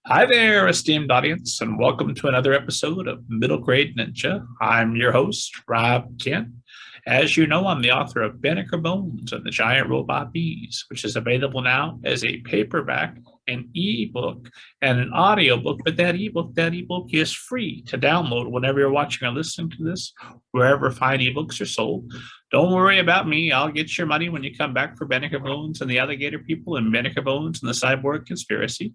Hi there, esteemed audience, and welcome to another episode of Middle Grade Ninja. I'm your host, Rob Kent. As you know, I'm the author of Banneker Bones and the Giant Robot Bees, which is available now as a paperback, an ebook, and an audiobook. But that ebook is free to download whenever you're watching or listening to this, wherever fine ebooks are sold. Don't worry about me. I'll get your money when you come back for Banneker Bones and the Alligator People and Banneker Bones and the Cyborg Conspiracy.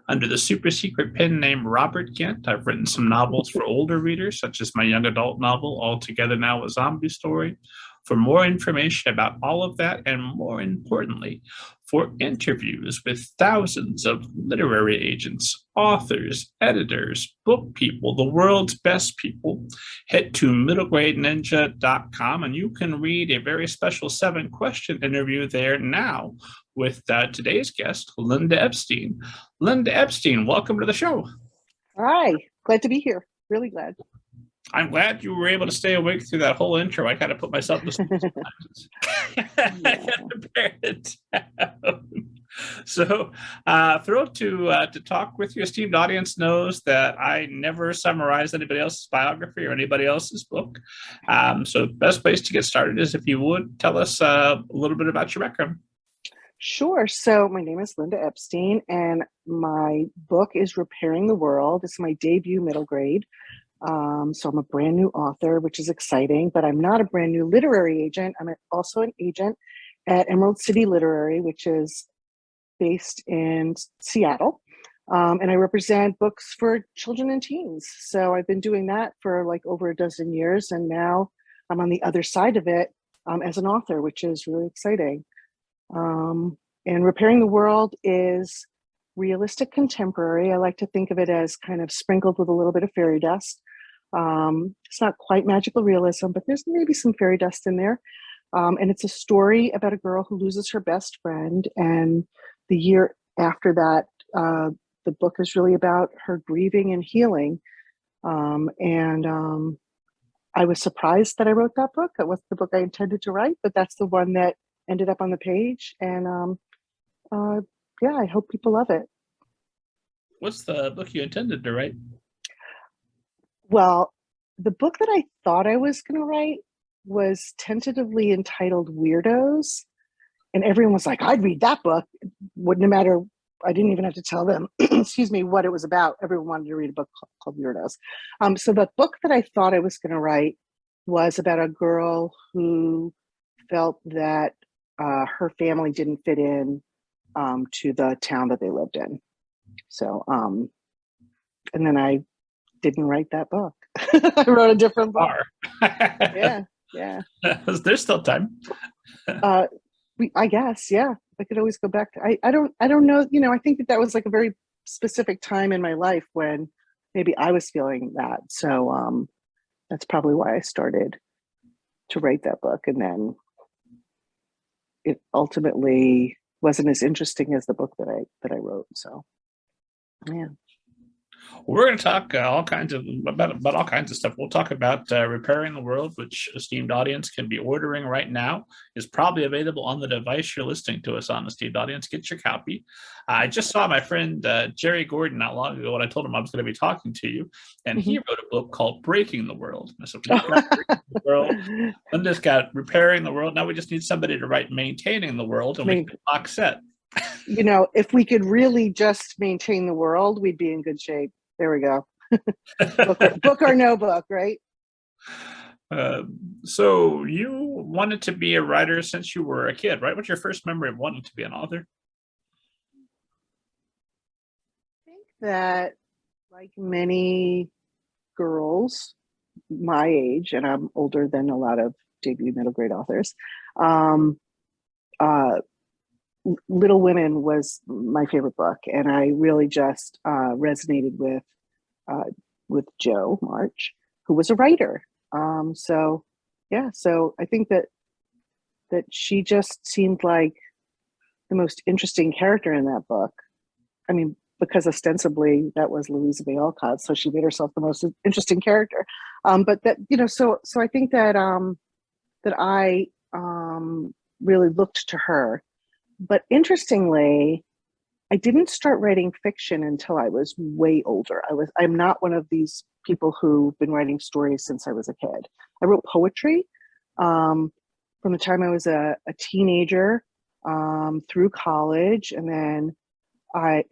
Under the super secret pen name Robert Kent, I've written some novels for older readers, such as my young adult novel, All Together Now, a Zombie Story. For more information about all of that, and more importantly, for interviews with thousands of literary agents, authors, editors, book people, the world's best people, head to middlegradeninja.com and you can read a very special 7-question interview there now with today's guest, Linda Epstein. Linda Epstein, welcome to the show. Hi, glad to be here. Really glad. I'm glad you were able to stay awake through that whole intro. I kind of put myself to sleep sometimes. I got to bear it down. So, thrilled to talk with your esteemed audience. Knows that I never summarize anybody else's biography or anybody else's book. So, the best place to get started is if you would tell us a little bit about your background. Sure. So my name is Linda Epstein, and my book is Repairing the World. It's my debut middle grade. So I'm a brand new author, which is exciting, but I'm not a brand new literary agent. I'm also an agent at Emerald City Literary, which is based in Seattle. And I represent books for children and teens. So I've been doing that for like over a dozen years. And now I'm on the other side of it as an author, which is really exciting. And Repairing the World is realistic contemporary. I like to think of it as kind of sprinkled with a little bit of fairy dust. It's not quite magical realism, but there's maybe some fairy dust in there. And it's a story about a girl who loses her best friend. And the year after that, the book is really about her grieving and healing. I was surprised that I wrote that book. That wasn't the book I intended to write, but that's the one that ended up on the page. And yeah, I hope people love it. What's the book you intended to write? Well, the book that I thought I was going to write was tentatively entitled Weirdos. And everyone was like, I'd read that book. Wouldn't matter. I didn't even have to tell them, excuse me, what it was about. Everyone wanted to read a book called Weirdos. So the book that I thought I was going to write was about a girl who felt that her family didn't fit in to the town that they lived in. So, and then I didn't write that book. I wrote a different book. Yeah. There's still time. I guess, yeah. I could always go back to, I don't know, I think that was like a very specific time in my life when maybe I was feeling that. So that's probably why I started to write that book. And then it ultimately wasn't as interesting as the book that I wrote. So, yeah. We're going to talk about all kinds of stuff. We'll talk about Repairing the World, which esteemed audience can be ordering right now. Is probably available on the device you're listening to us on, esteemed audience. Get your copy. I just saw my friend Jerry Gordon not long ago when I told him I was going to be talking to you, and he wrote a book called Breaking the World. So we've got Breaking the World. Linda's got Repairing the World. Now we just need somebody to write Maintaining the World, and we can box set. If we could really just maintain the world, we'd be in good shape. There we go. book or no book, right? So you wanted to be a writer since you were a kid, right? What's your first memory of wanting to be an author? I think that, like many girls my age, and I'm older than a lot of debut middle grade authors, Little Women was my favorite book, and I really just resonated with Jo March, who was a writer. So I think that she just seemed like the most interesting character in that book. I mean, because ostensibly that was Louisa May Alcott, so she made herself the most interesting character. But that so I think that that I really looked to her. But interestingly, I didn't start writing fiction until I was way older. I'm not one of these people who've been writing stories since I was a kid. I wrote poetry from the time I was a teenager through college. And then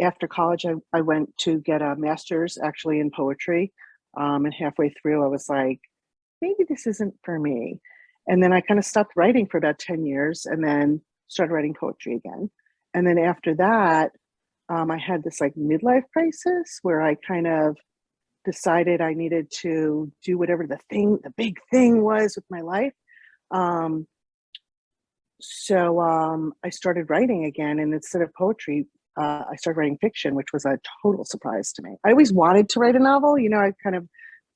after college, I went to get a master's actually in poetry. And halfway through, I was like, maybe this isn't for me. And then I kind of stopped writing for about 10 years and then started writing poetry again. And then after that, I had this like midlife crisis where I kind of decided I needed to do whatever the big thing was with my life. So I started writing again, and instead of poetry, I started writing fiction, which was a total surprise to me. I always wanted to write a novel. I kind of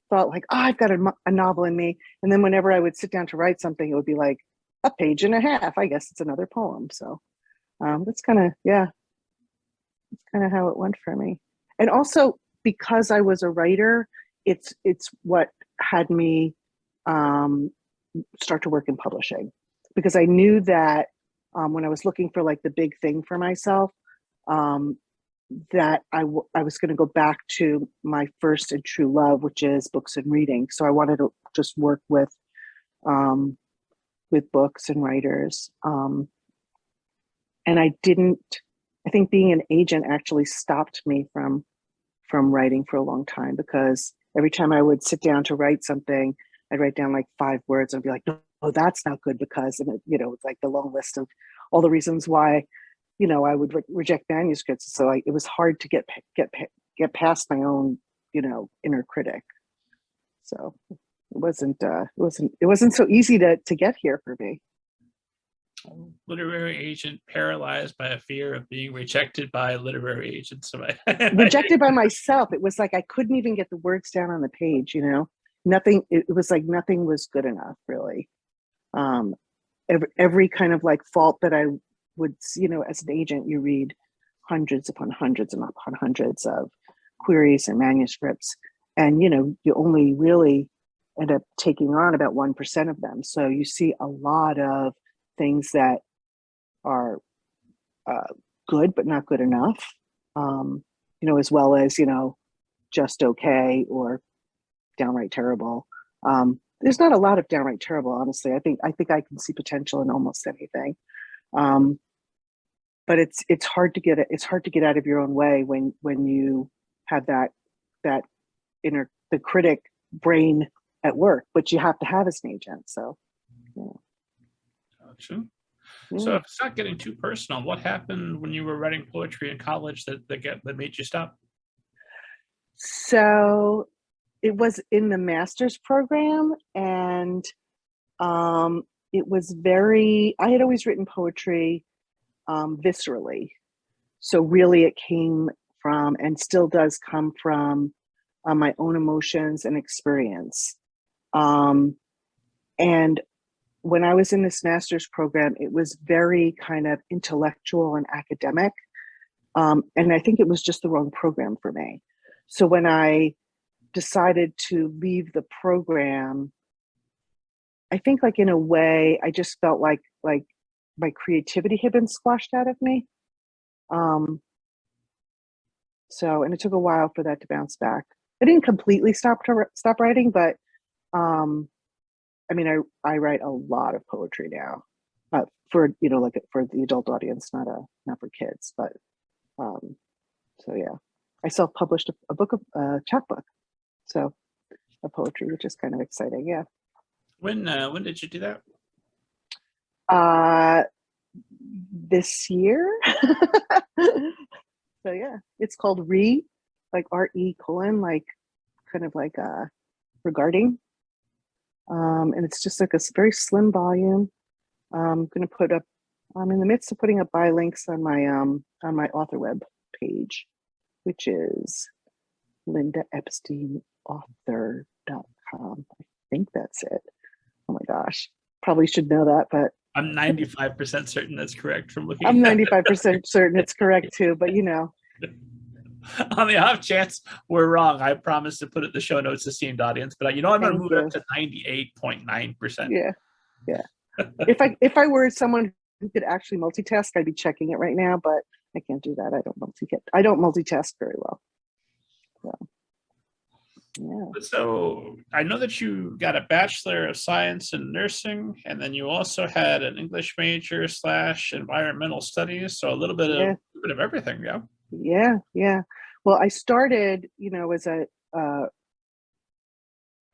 thought like, oh, I've got a novel in me. And then whenever I would sit down to write something, it would be like a page and a half. I guess it's another poem. So that's kind of, yeah, it's kind of how it went for me. And also because I was a writer, it's what had me start to work in publishing, because I knew that when I was looking for like the big thing for myself, that I was going to go back to my first and true love, which is books and reading. So I wanted to just work with books and writers. And I think being an agent actually stopped me from writing for a long time, because every time I would sit down to write something, I'd write down like 5 words and be like, no, that's not good because, and it's like the long list of all the reasons why, I would reject manuscripts. So it was hard to get past my own, inner critic. So it wasn't so easy to get here for me. Literary agent paralyzed by a fear of being rejected by literary agents. Rejected by myself. It was like I couldn't even get the words down on the page. Nothing. It was like nothing was good enough, really. Every kind of like fault that I would, as an agent, you read hundreds upon hundreds and upon hundreds of queries and manuscripts, and you only really end up taking on about 1% of them. So you see a lot of things that are good but not good enough, as well as just okay or downright terrible. There's not a lot of downright terrible, honestly. I think I can see potential in almost anything, but it's hard to get out of your own way when you have that the critic brain at work, which you have to have as an agent. So yeah. Gotcha. So if it's not getting too personal, what happened when you were writing poetry in college that made you stop? So it was in the master's program, and it was I had always written poetry viscerally. So really it came from, and still does come from, my own emotions and experience. And when I was in this master's program, it was very kind of intellectual and academic. And I think it was just the wrong program for me. So when I decided to leave the program, I think like in a way, I just felt like my creativity had been squashed out of me. And it took a while for that to bounce back. I didn't completely stop writing, but I write a lot of poetry now, for for the adult audience, not for kids. But so yeah, I self-published a book of chapbook, so of poetry, which is kind of exciting. Yeah. When did you do that? This year. So yeah, it's called like RE colon, like kind of like regarding. And it's just like a very slim volume. I'm in the midst of putting up buy links on my author web page, which is lindaepsteinauthor.com. I think that's it. Oh my gosh, probably should know that, but I'm 95% certain that's correct from looking. I'm 95% certain it's correct too, but on the off chance we're wrong, I promise to put it in the show notes, esteemed audience. But I'm going to move it up to 98.9%. Yeah. If I were someone who could actually multitask, I'd be checking it right now, but I can't do that. I don't multitask very well. So, yeah. So I know that you got a Bachelor of Science in Nursing, and then you also had an English major / environmental studies. So Yeah. a bit of everything, yeah. Yeah. Well, I started,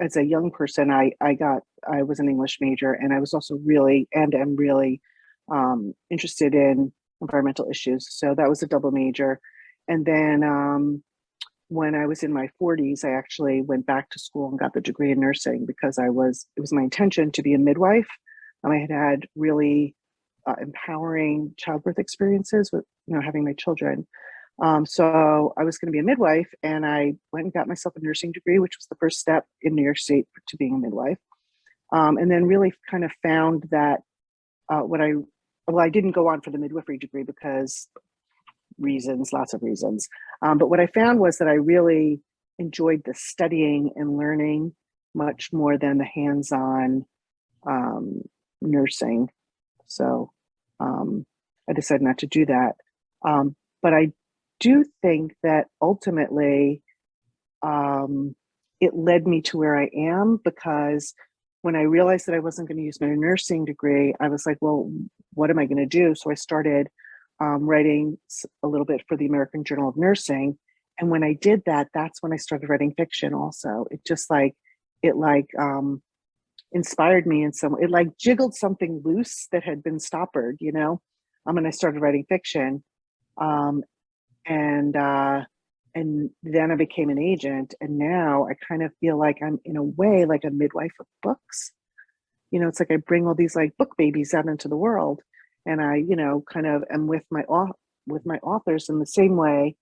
as a young person, I was an English major, and I was also really and am really interested in environmental issues. So that was a double major. And then when I was in my 40s, I actually went back to school and got the degree in nursing because it was my intention to be a midwife. I had had really empowering childbirth experiences with, having my children. So I was going to be a midwife, and I went and got myself a nursing degree, which was the first step in New York State to being a midwife. And then really kind of found that I didn't go on for the midwifery degree because lots of reasons. But what I found was that I really enjoyed the studying and learning much more than the hands-on nursing. So I decided not to do that. But I do think that ultimately it led me to where I am, because when I realized that I wasn't going to use my nursing degree, I was like, well, what am I going to do? So I started writing a little bit for the American Journal of Nursing. And when I did that, that's when I started writing fiction also. It just inspired me in some, it like jiggled something loose that had been stoppered, and I started writing fiction. And then I became an agent, and now I kind of feel like I'm in a way like a midwife of books. It's like I bring all these like book babies out into the world, and I, kind of am with my authors in the same way,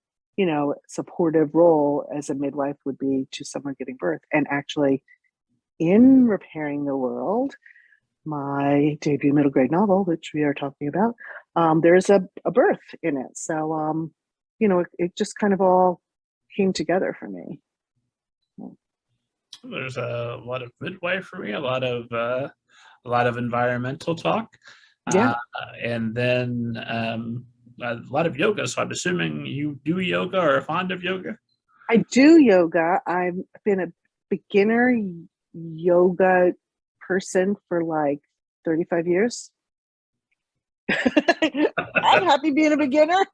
supportive role as a midwife would be to someone giving birth. And actually, in Repairing the World, my debut middle grade novel, which we are talking about, there's a birth in it. So, it just kind of all came together for me. There's a lot of midwifery, a lot of environmental talk, Yeah, and then a lot of yoga. So I'm assuming you do yoga or are fond of yoga. I do yoga. I've been a beginner yoga person for like 35 years. I'm happy being a beginner.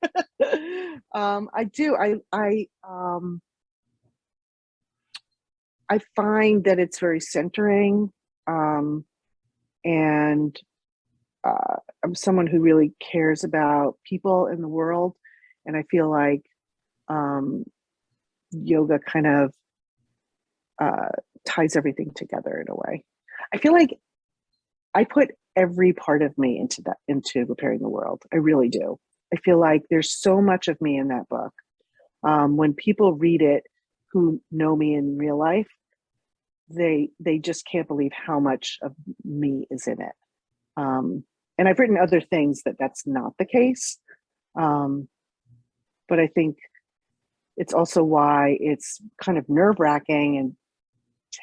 I do. I find that it's very centering, and I'm someone who really cares about people in the world, and I feel like yoga kind of ties everything together in a way. I feel like I put every part of me into Repairing the World. I really do. I feel like there's so much of me in that book. When people read it who know me in real life, they just can't believe how much of me is in it. And I've written other things that's not the case. But I think it's also why it's kind of nerve-wracking and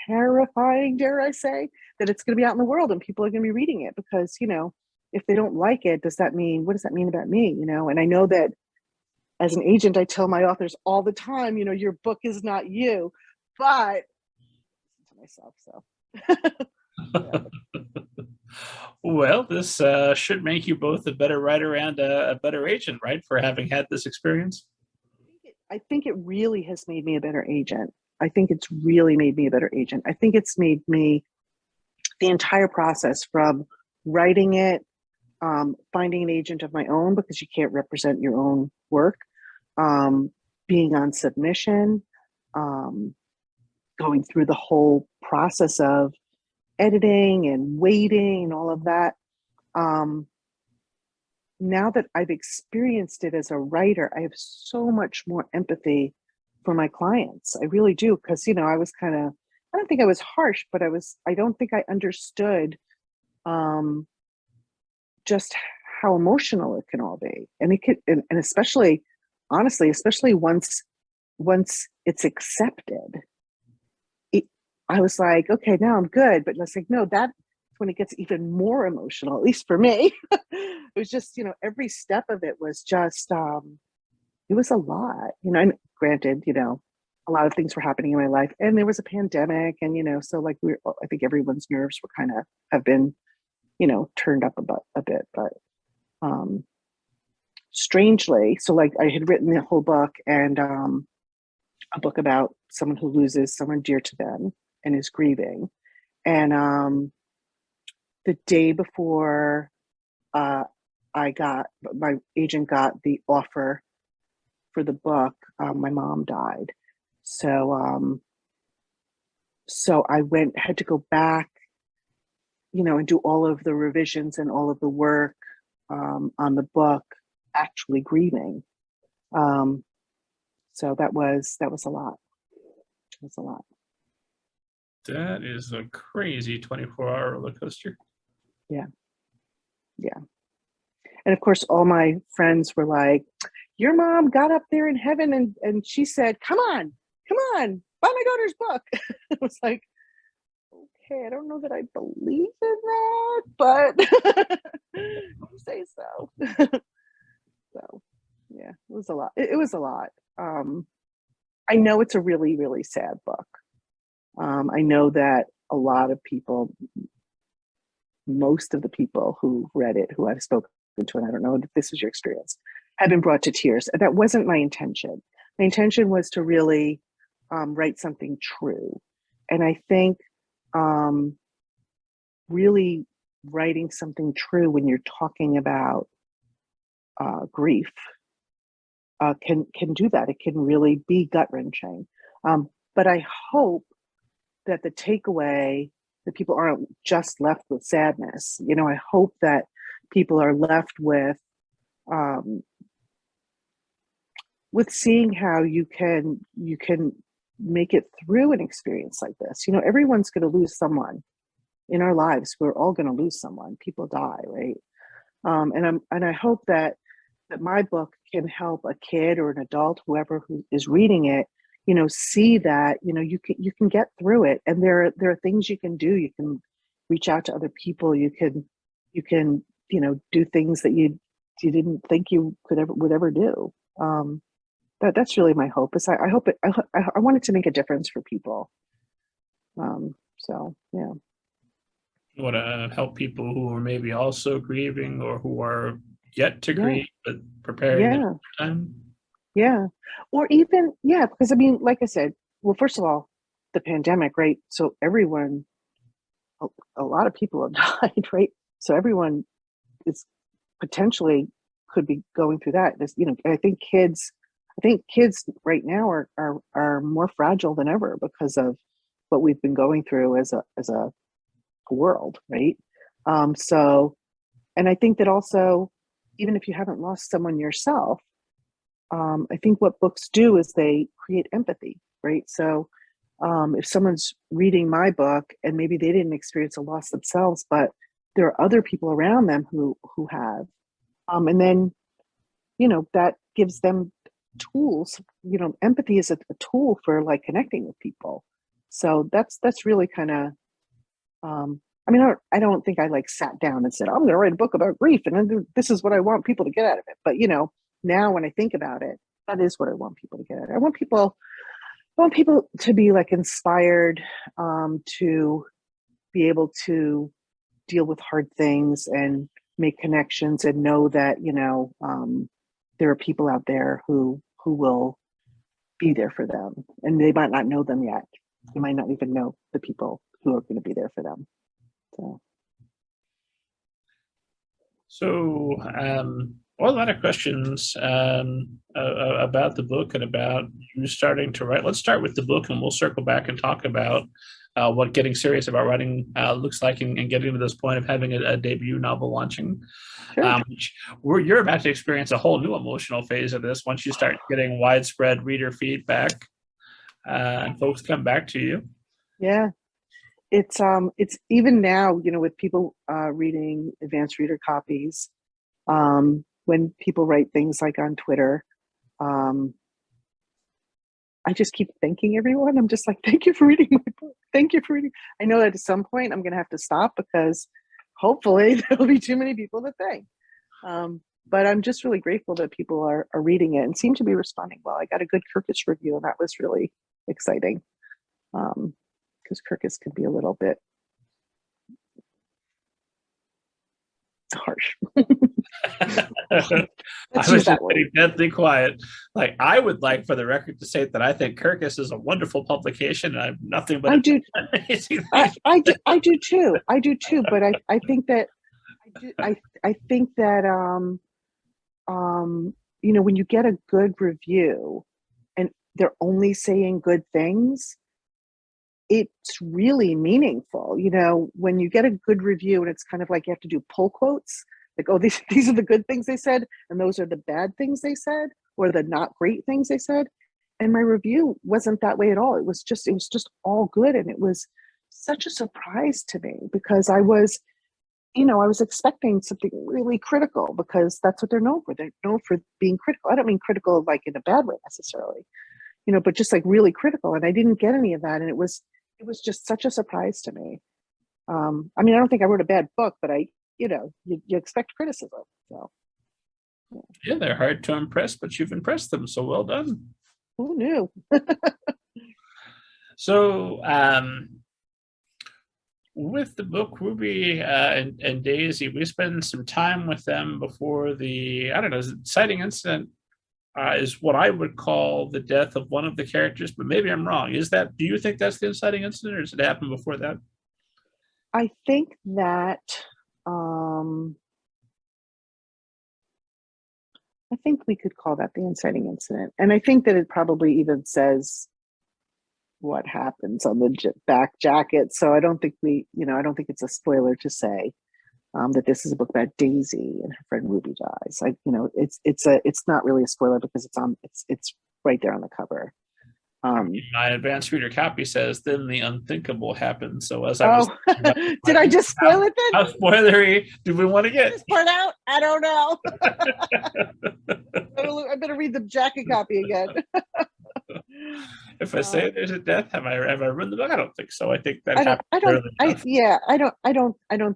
terrifying, dare I say, that it's going to be out in the world and people are going to be reading it, because, if they don't like it, what does that mean about me? And I know that as an agent, I tell my authors all the time, your book is not you, but to myself. So, yeah. Well, this should make you both a better writer and a better agent, right? For having had this experience. I think it really has made me a better agent. I think it's really made me a better agent. I think it's made me, the entire process from writing it, finding an agent of my own, because you can't represent your own work, being on submission, going through the whole process of editing and waiting and all of that. Now that I've experienced it as a writer, I have so much more empathy for my clients. I really do. Because, I was I don't think I was harsh, but I don't think I understood just how emotional it can all be. And it could, and especially, honestly, especially once it's accepted, I was like, okay, now I'm good. But it's like, no, that when it gets even more emotional, at least for me. It was just, every step of it was just, it was a lot, and granted, a lot of things were happening in my life and there was a pandemic and, so like I think everyone's nerves were have been, turned up a bit, but, strangely, so like I had written the whole book and, a book about someone who loses someone dear to them and is grieving. And, the day before, my agent got the offer for the book, my mom died. So I had to go back, and do all of the revisions and all of the work on the book, actually grieving. So that was a lot. It was a lot. That is a crazy 24-hour roller coaster. Yeah. Yeah. And of course, all my friends were like, your mom got up there in heaven and she said, come on, buy my daughter's book. I was like, okay, I don't know that I believe in that, but you say so. So, yeah, it was a lot. It was a lot. I know it's a really, really sad book. I know that a lot of people, most of the people who read it, who I've spoken to, and I don't know if this is your experience, have been brought to tears. That wasn't my intention. My intention was to really write something true. And I think really writing something true when you're talking about grief can do that. It can really be gut-wrenching. But I hope that the takeaway, that people aren't just left with sadness. I hope that people are left with seeing how you can make it through an experience like this. Everyone's going to lose someone in our lives. We're all going to lose someone. People die, right? And I hope that my book can help a kid or an adult, whoever who is reading it, see that you can get through it, and there are things you can do. You can reach out to other people. You can do things that you didn't think you would ever do. That's really my hope. Is I hope I want it to make a difference for people. So yeah. You want to help people who are maybe also grieving or who are yet to grieve but preparing Yeah. them for time. Yeah. Or even, because I mean, like I said, well, first of all, the pandemic, right? So everyone, a lot of people have died, right? So everyone is potentially could be going through that. I think kids right now are more fragile than ever because of what we've been going through as a world, right? So, and I think that also, even if you haven't lost someone yourself, I think what books do is they create empathy, right? So if someone's reading my book and maybe they didn't experience a loss themselves, but there are other people around them who have, and then, that gives them tools. Empathy is a tool for like connecting with people. So that's really kind of, I mean, I don't think I like sat down and said, I'm going to write a book about grief and this is what I want people to get out of it. But, now when I think about it, that is what I want people to get out of it. I want people to be like inspired, to be able to deal with hard things and make connections and know that, there are people out there who will be there for them, and they might not know them yet. They might not even know the people who are going to be there for them. So a lot of questions about the book and about you starting to write. Let's start with the book, and we'll circle back and talk about what getting serious about writing looks like, and getting to this point of having a debut novel launching. Sure. You're about to experience a whole new emotional phase of this once you start getting widespread reader feedback and folks come back to you. Yeah. It's even now, with people reading advanced reader copies, when people write things like on Twitter, I just keep thanking everyone. I'm just like, thank you for reading my book. Thank you for reading. I know that at some point I'm going to have to stop because hopefully there'll be too many people to thank. But I'm just really grateful that people are reading it and seem to be responding well. I got a good Kirkus review, and that was really exciting. Because Kirkus can be a little bit harsh. I was just getting deadly quiet. Like, I would like for the record to say that I think Kirkus is a wonderful publication, and I have nothing but I do. I do too. I do too. But I think that I think that you know, when you get a good review and they're only saying good things, it's really meaningful. You know, when you get a good review and it's kind of like you have to do pull quotes, like, oh, these are the good things they said, and those are the bad things they said, or the not great things they said. And my review wasn't that way at all. It was just all good. And it was such a surprise to me because I was expecting something really critical because that's what they're known for. They're known for being critical. I don't mean critical like in a bad way necessarily, you know, but just like really critical. And I didn't get any of that. And it was just such a surprise to me. I mean, I don't think I wrote a bad book, but you expect criticism. So yeah, they're hard to impress, but you've impressed them. So well done. Who knew? So, with the book Ruby and Daisy, we spend some time with them before the, I don't know, inciting incident is what I would call the death of one of the characters, but maybe I'm wrong. Do you think that's the inciting incident, or does it happen before that? I think that I think we could call that the inciting incident. And I think that it probably even says what happens on the back jacket. So I don't think I don't think it's a spoiler to say that this is a book about Daisy and her friend Ruby dies. It's not really a spoiler because it's right there on the cover. My advanced reader copy says, "Then the unthinkable happened." So as I was, did I just spoil it then? How spoilery do we want to get? This part out? I don't know. I better read the jacket copy again. If I say there's a death, have I ruined the book? I don't think so. I think that I don't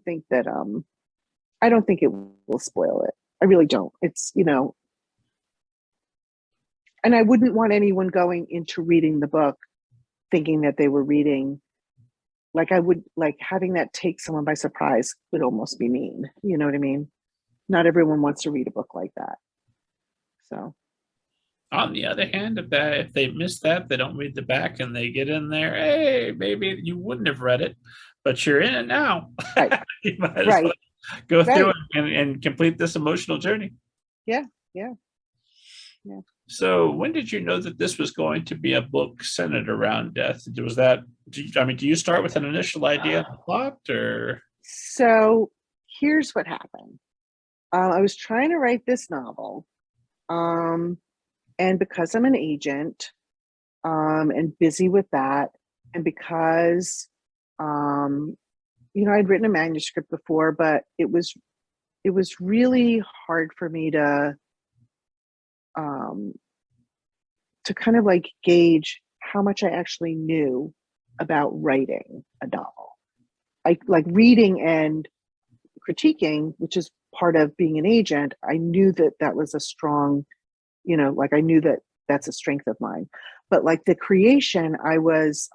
think that I don't think it will spoil it. I really don't. It's, and I wouldn't want anyone going into reading the book thinking that they were reading, like I would, like having that take someone by surprise would almost be mean. You know what I mean? Not everyone wants to read a book like that. So. On the other hand, if they miss that, they don't read the back and they get in there, hey, maybe you wouldn't have read it, but you're in it now. Right. You might as well go through it and complete this emotional journey. Yeah. So when did you know that this was going to be a book centered around death? Do you start with an initial idea of the plot, or? So here's what happened. I was trying to write this novel. And because I'm an agent, and busy with that, and because, I'd written a manuscript before, but it was really hard for me to kind of like gauge how much I actually knew about writing a novel. I like reading and critiquing, which is part of being an agent. I knew that was a strong, I knew that that's a strength of mine, but like the creation, I was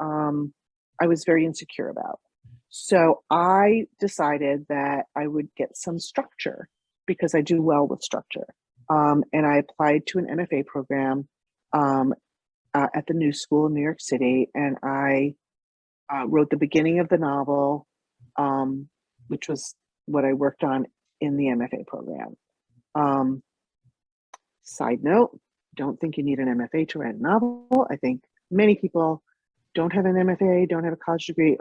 very insecure about. So I decided that I would get some structure because I do well with structure. And I applied to an MFA program at the New School in New York City, and I wrote the beginning of the novel, which was what I worked on in the MFA program. Side note, don't think you need an MFA to write a novel. I think many people don't have an MFA, don't have a college degree.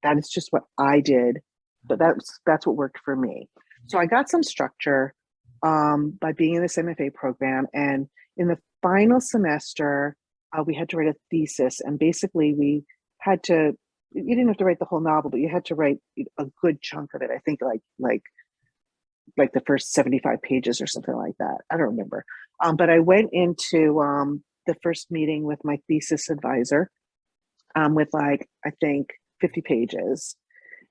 That is just what I did, but that's what worked for me. So I got some structure by being in this MFA program, and in the final semester, we had to write a thesis, and basically you didn't have to write the whole novel, but you had to write a good chunk of it. I think like the first 75 pages or something like that. I don't remember. But I went into the first meeting with my thesis advisor, with like, I think 50 pages.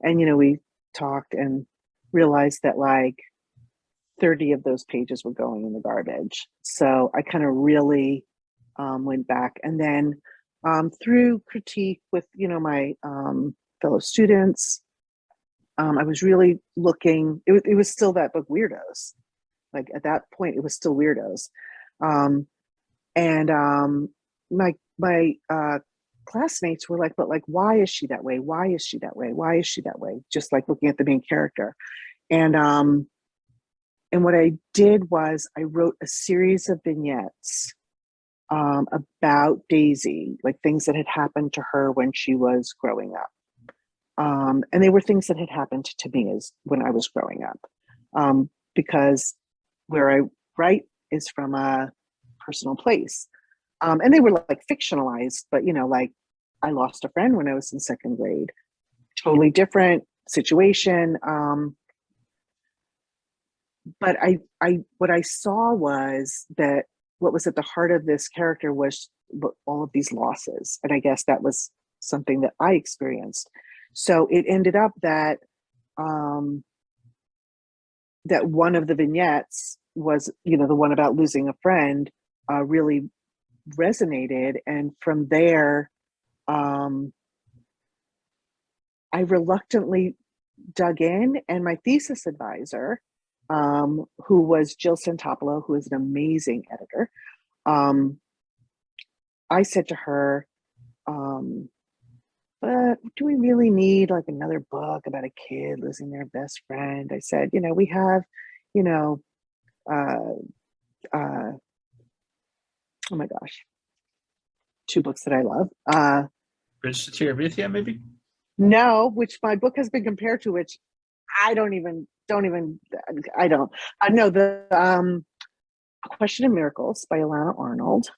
And, we talked and realized that like 30 of those pages were going in the garbage. So I kind of really went back. And then through critique with, my fellow students, I was really looking, it was still that book, Weirdos. Like at that point, it was still Weirdos. And my classmates were like, but like, why is she that way? Why is she that way? Why is she that way? Just like looking at the main character. And what I did was I wrote a series of vignettes about Daisy, like things that had happened to her when she was growing up. And they were things that had happened to me as when I was growing up, because where I write is from a personal place. And they were like fictionalized, but like I lost a friend when I was in second grade, totally different situation. But what I saw was that what was at the heart of this character was all of these losses. And I guess that was something that I experienced. So it ended up that that one of the vignettes was, the one about losing a friend, really resonated. And from there, I reluctantly dug in, and my thesis advisor, who was Jill Santopolo, who is an amazing editor, I said to her, but do we really need like another book about a kid losing their best friend? I said, we have, oh my gosh, two books that I love. Bridge to Terabithia, maybe? No, which my book has been compared to, which I don't. I know the Question of Miracles by Alana Arnold,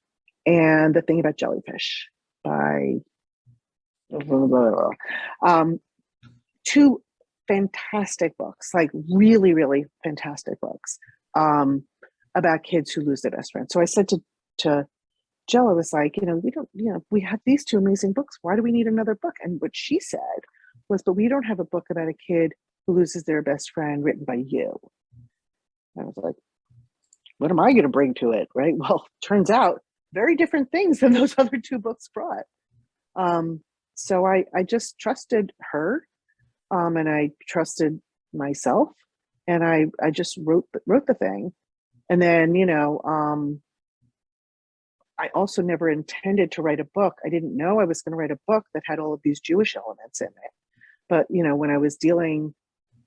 and The Thing About Jellyfish by two fantastic books, like really, really fantastic books, about kids who lose their best friend. So I said to Jill, I was like, we don't, we have these two amazing books. Why do we need another book? And what she said was, but we don't have a book about a kid who loses their best friend written by you. I was like, what am I going to bring to it? Right. Well, turns out very different things than those other two books brought. So I just trusted her, and I trusted myself, and I just wrote the thing. And then, I also never intended to write a book. I didn't know I was going to write a book that had all of these Jewish elements in it. But, when I was dealing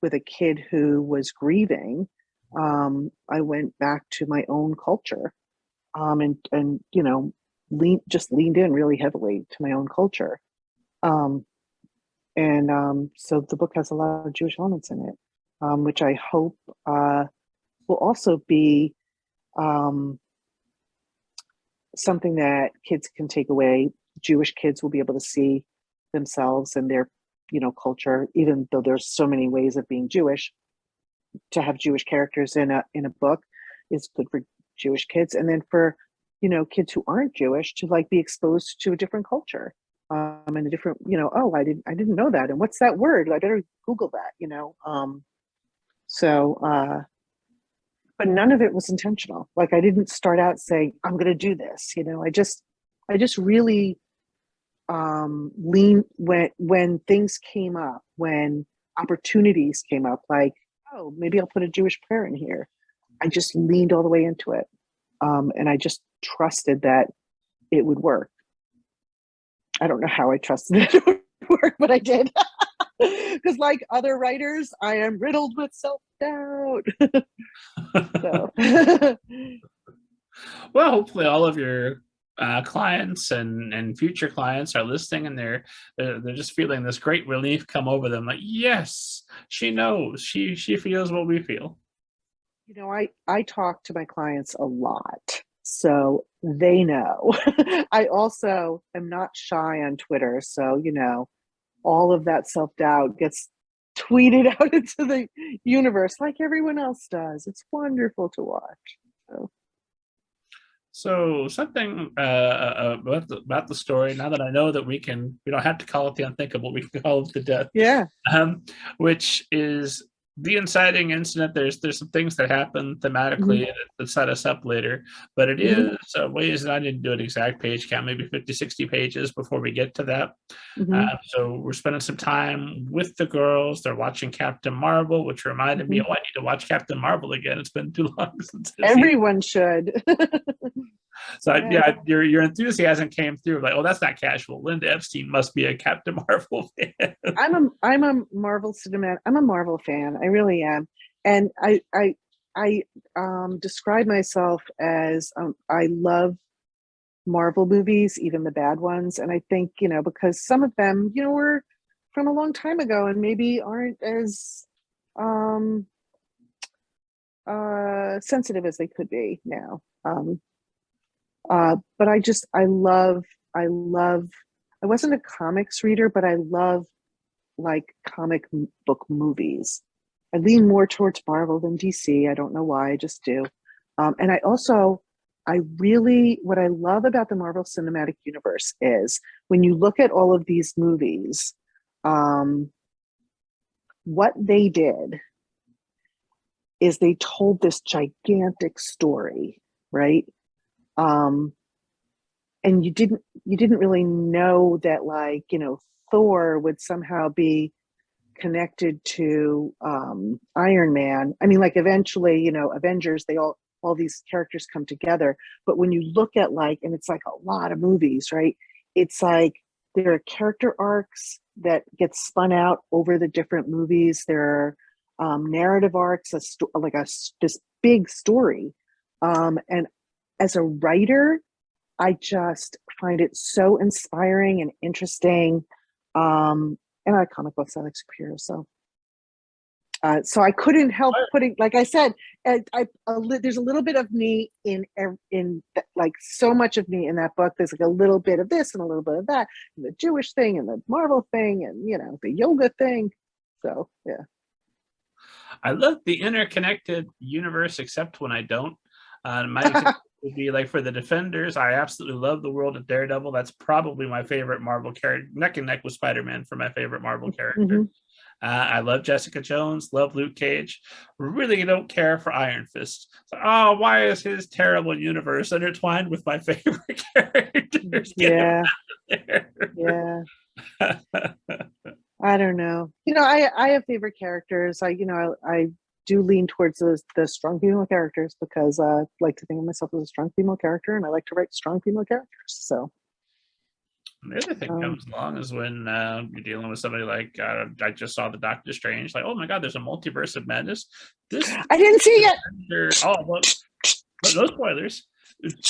with a kid who was grieving, I went back to my own culture, and leaned in really heavily to my own culture. So the book has a lot of Jewish elements in it, which I hope will also be something that kids can take away. Jewish kids will be able to see themselves and their, culture, even though there's so many ways of being Jewish. To have Jewish characters in a book is good for Jewish kids, and then for kids who aren't Jewish to like be exposed to a different culture, and a different, oh, I didn't know that, and what's that word? I better Google that, but none of it was intentional. Like I didn't start out saying I'm going to do this. I just really lean when things came up, when opportunities came up, like, oh, maybe I'll put a Jewish prayer in here. I just leaned all the way into it, and I just trusted that it would work. I don't know how I trusted it would work, but I did. Because like other writers, I am riddled with self-doubt. Well, hopefully all of your clients and future clients are listening, and they're just feeling this great relief come over them. Like, yes, she knows. She feels what we feel. I talk to my clients a lot, so they know. I also am not shy on Twitter, so all of that self-doubt gets tweeted out into the universe like everyone else does. It's wonderful to watch. So. So something about the story. Now that I know that we don't have to call it the unthinkable. We can call it the death. Yeah. um, which is the inciting incident. There's some things that happen Hmm. thematically that set us up later, but it Hmm. is ways that I didn't do an exact page count, maybe 50, 60 pages before we get to that. Hmm. So we're spending some time with the girls. They're watching Captain Marvel, which reminded me, Hmm. oh, I need to watch Captain Marvel again. It's been too long since I've seen it. Everyone should. So Yeah. yeah, your enthusiasm came through. Like, oh, that's not casual. Linda Epstein must be a Captain Marvel fan. I'm a Marvel cinematic. I'm a Marvel fan. I really am, and I describe myself as I love Marvel movies, even the bad ones, and I think because some of them were from a long time ago and maybe aren't as um sensitive as they could be now. But I love. I wasn't a comics reader, but I love like comic book movies. I lean more towards Marvel than DC. I don't know why, I just do. And I really, what I love about the Marvel Cinematic Universe is when you look at all of these movies, um, what they did is they told this gigantic story, right? Um, and you didn't really know that, like, Thor would somehow be connected to Iron Man. I mean, like, eventually, Avengers, all these characters come together. But when you look at, like, and it's like a lot of movies, right? It's like there are character arcs that get spun out over the different movies. There are narrative arcs, this big story. And as a writer, I just find it so inspiring and interesting. And I like comic books. I like superheroes. So I couldn't help putting, like I said, there's a little bit of me like so much of me in that book. There's like a little bit of this and a little bit of that, and the Jewish thing and the Marvel thing and the yoga thing. So yeah. I love the interconnected universe, except when I don't. My example would be like for the Defenders. I absolutely love the world of Daredevil. That's probably my favorite Marvel character, neck and neck with Spider-Man for my favorite Marvel character. Hmm. I love Jessica Jones, love Luke Cage. Really don't care for Iron Fist. So, oh, why is his terrible universe intertwined with my favorite characters? Get him Yeah, yeah. I don't know. I have favorite characters. I do lean towards the strong female characters because I like to think of myself as a strong female character, and I like to write strong female characters. So the other thing um, comes along is when you're dealing with somebody like I just saw the Doctor Strange. Like, oh my God, there's a multiverse of madness. This I didn't see it. oh well, no spoilers.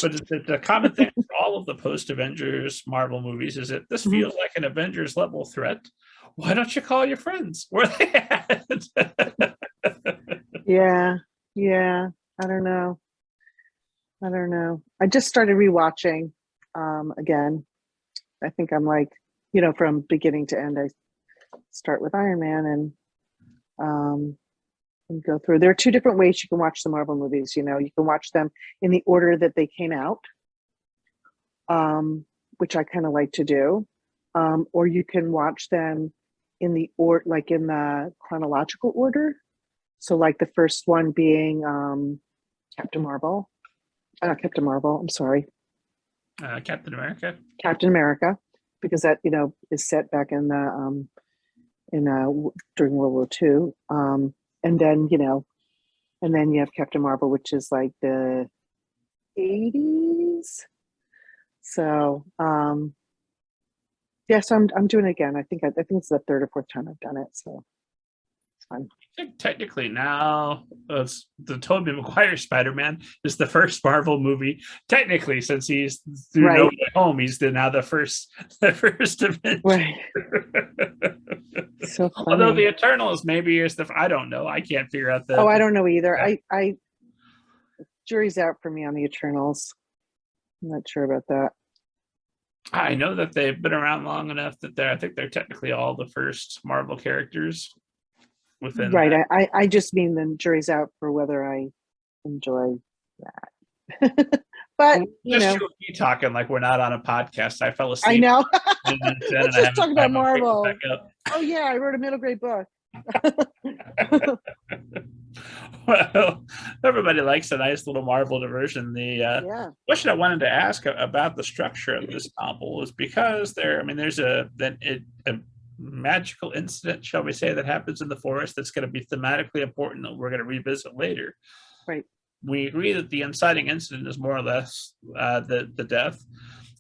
But the common thing for all of the post Avengers Marvel movies is that this Mhm. feels like an Avengers level threat. Why don't you call your friends? Where are they at? Yeah, yeah. I don't know. I don't know. I just started rewatching again. I think I'm like, from beginning to end. I start with Iron Man um, and go through. There are two different ways you can watch the Marvel movies. You can watch them in the order that they came out, which I kind of like to do, or you can watch them in the chronological order. So, like the first one being Captain Marvel, Captain Marvel. I'm sorry, Captain America. Captain America, because that is set back in during World War II, and then you have Captain Marvel, which is like the 80s. So yeah, so I'm doing it again. I think it's the third or fourth time I've done it, so it's fun. I think technically now the Tobey Maguire Spider-Man is the first Marvel movie. Technically, since he's through No Right, Way Home, he's now the first Avenger. right. So Although the funny. Eternals maybe is I don't know. I can't figure out Oh, the I don't know either. I jury's out for me on the Eternals. I'm not sure about that. I know that they've been around long enough that I think they're technically all the first Marvel characters within Right. that. I just mean the jury's out for whether I enjoy that. But Just you and me talking like we're not on a podcast. I fell I asleep know. and Let's I just haven't talk about picked it back Marvel. up. Oh yeah, I wrote a middle grade book. Well, everybody likes a nice little Marvel diversion. The Yeah. question I wanted to ask about the structure of this novel is because there's a magical incident, shall we say, that happens in the forest that's going to be thematically important that we're going to revisit later. Right. We agree that the inciting incident is more or less the death,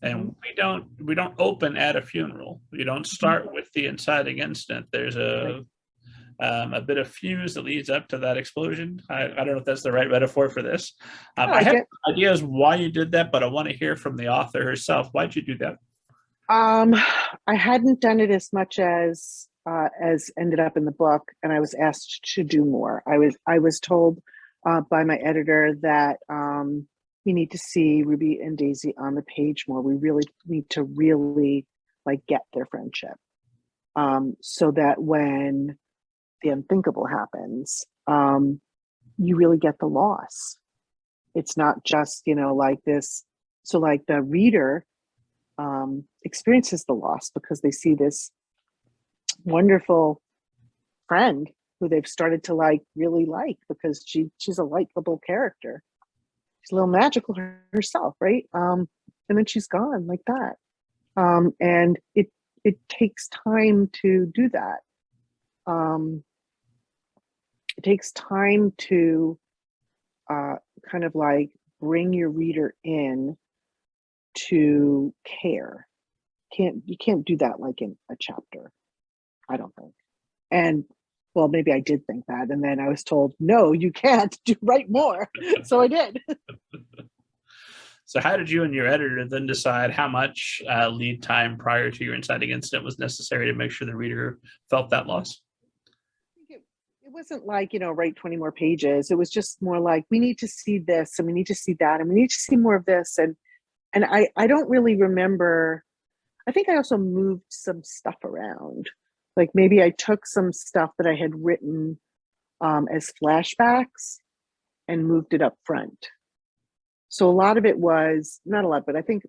and we don't open at a funeral. We don't start with the inciting incident. There's a bit of fuse that leads up to that explosion. I don't know if that's the right metaphor for this. I have ideas why you did that, but I want to hear from the author herself. Why'd you do that? I hadn't done it as much as ended up in the book, and I was asked to do more. I was told by my editor that we need to see Ruby and Daisy on the page more. We really need to like get their friendship, so that when the unthinkable happens, you really get the loss. It's not just, like this. So like the reader experiences the loss because they see this wonderful friend who they've started to really like because she's a likable character. She's a little magical herself, right? And then she's gone like that. And it takes time to do that. It takes time to kind of bring your reader in to care. You can't do that like in a chapter, I don't think. And well, maybe I did think that, and then I was told, no, you can't write more. So I did. So how did you and your editor then decide how much lead time prior to your inciting incident was necessary to make sure the reader felt that loss? It wasn't write 20 more pages. It was just more like, we need to see this and we need to see that and we need to see more of this. And I don't really remember. I think I also moved some stuff around. Like maybe I took some stuff that I had written as flashbacks and moved it up front. So a lot of it was, not a lot, but I think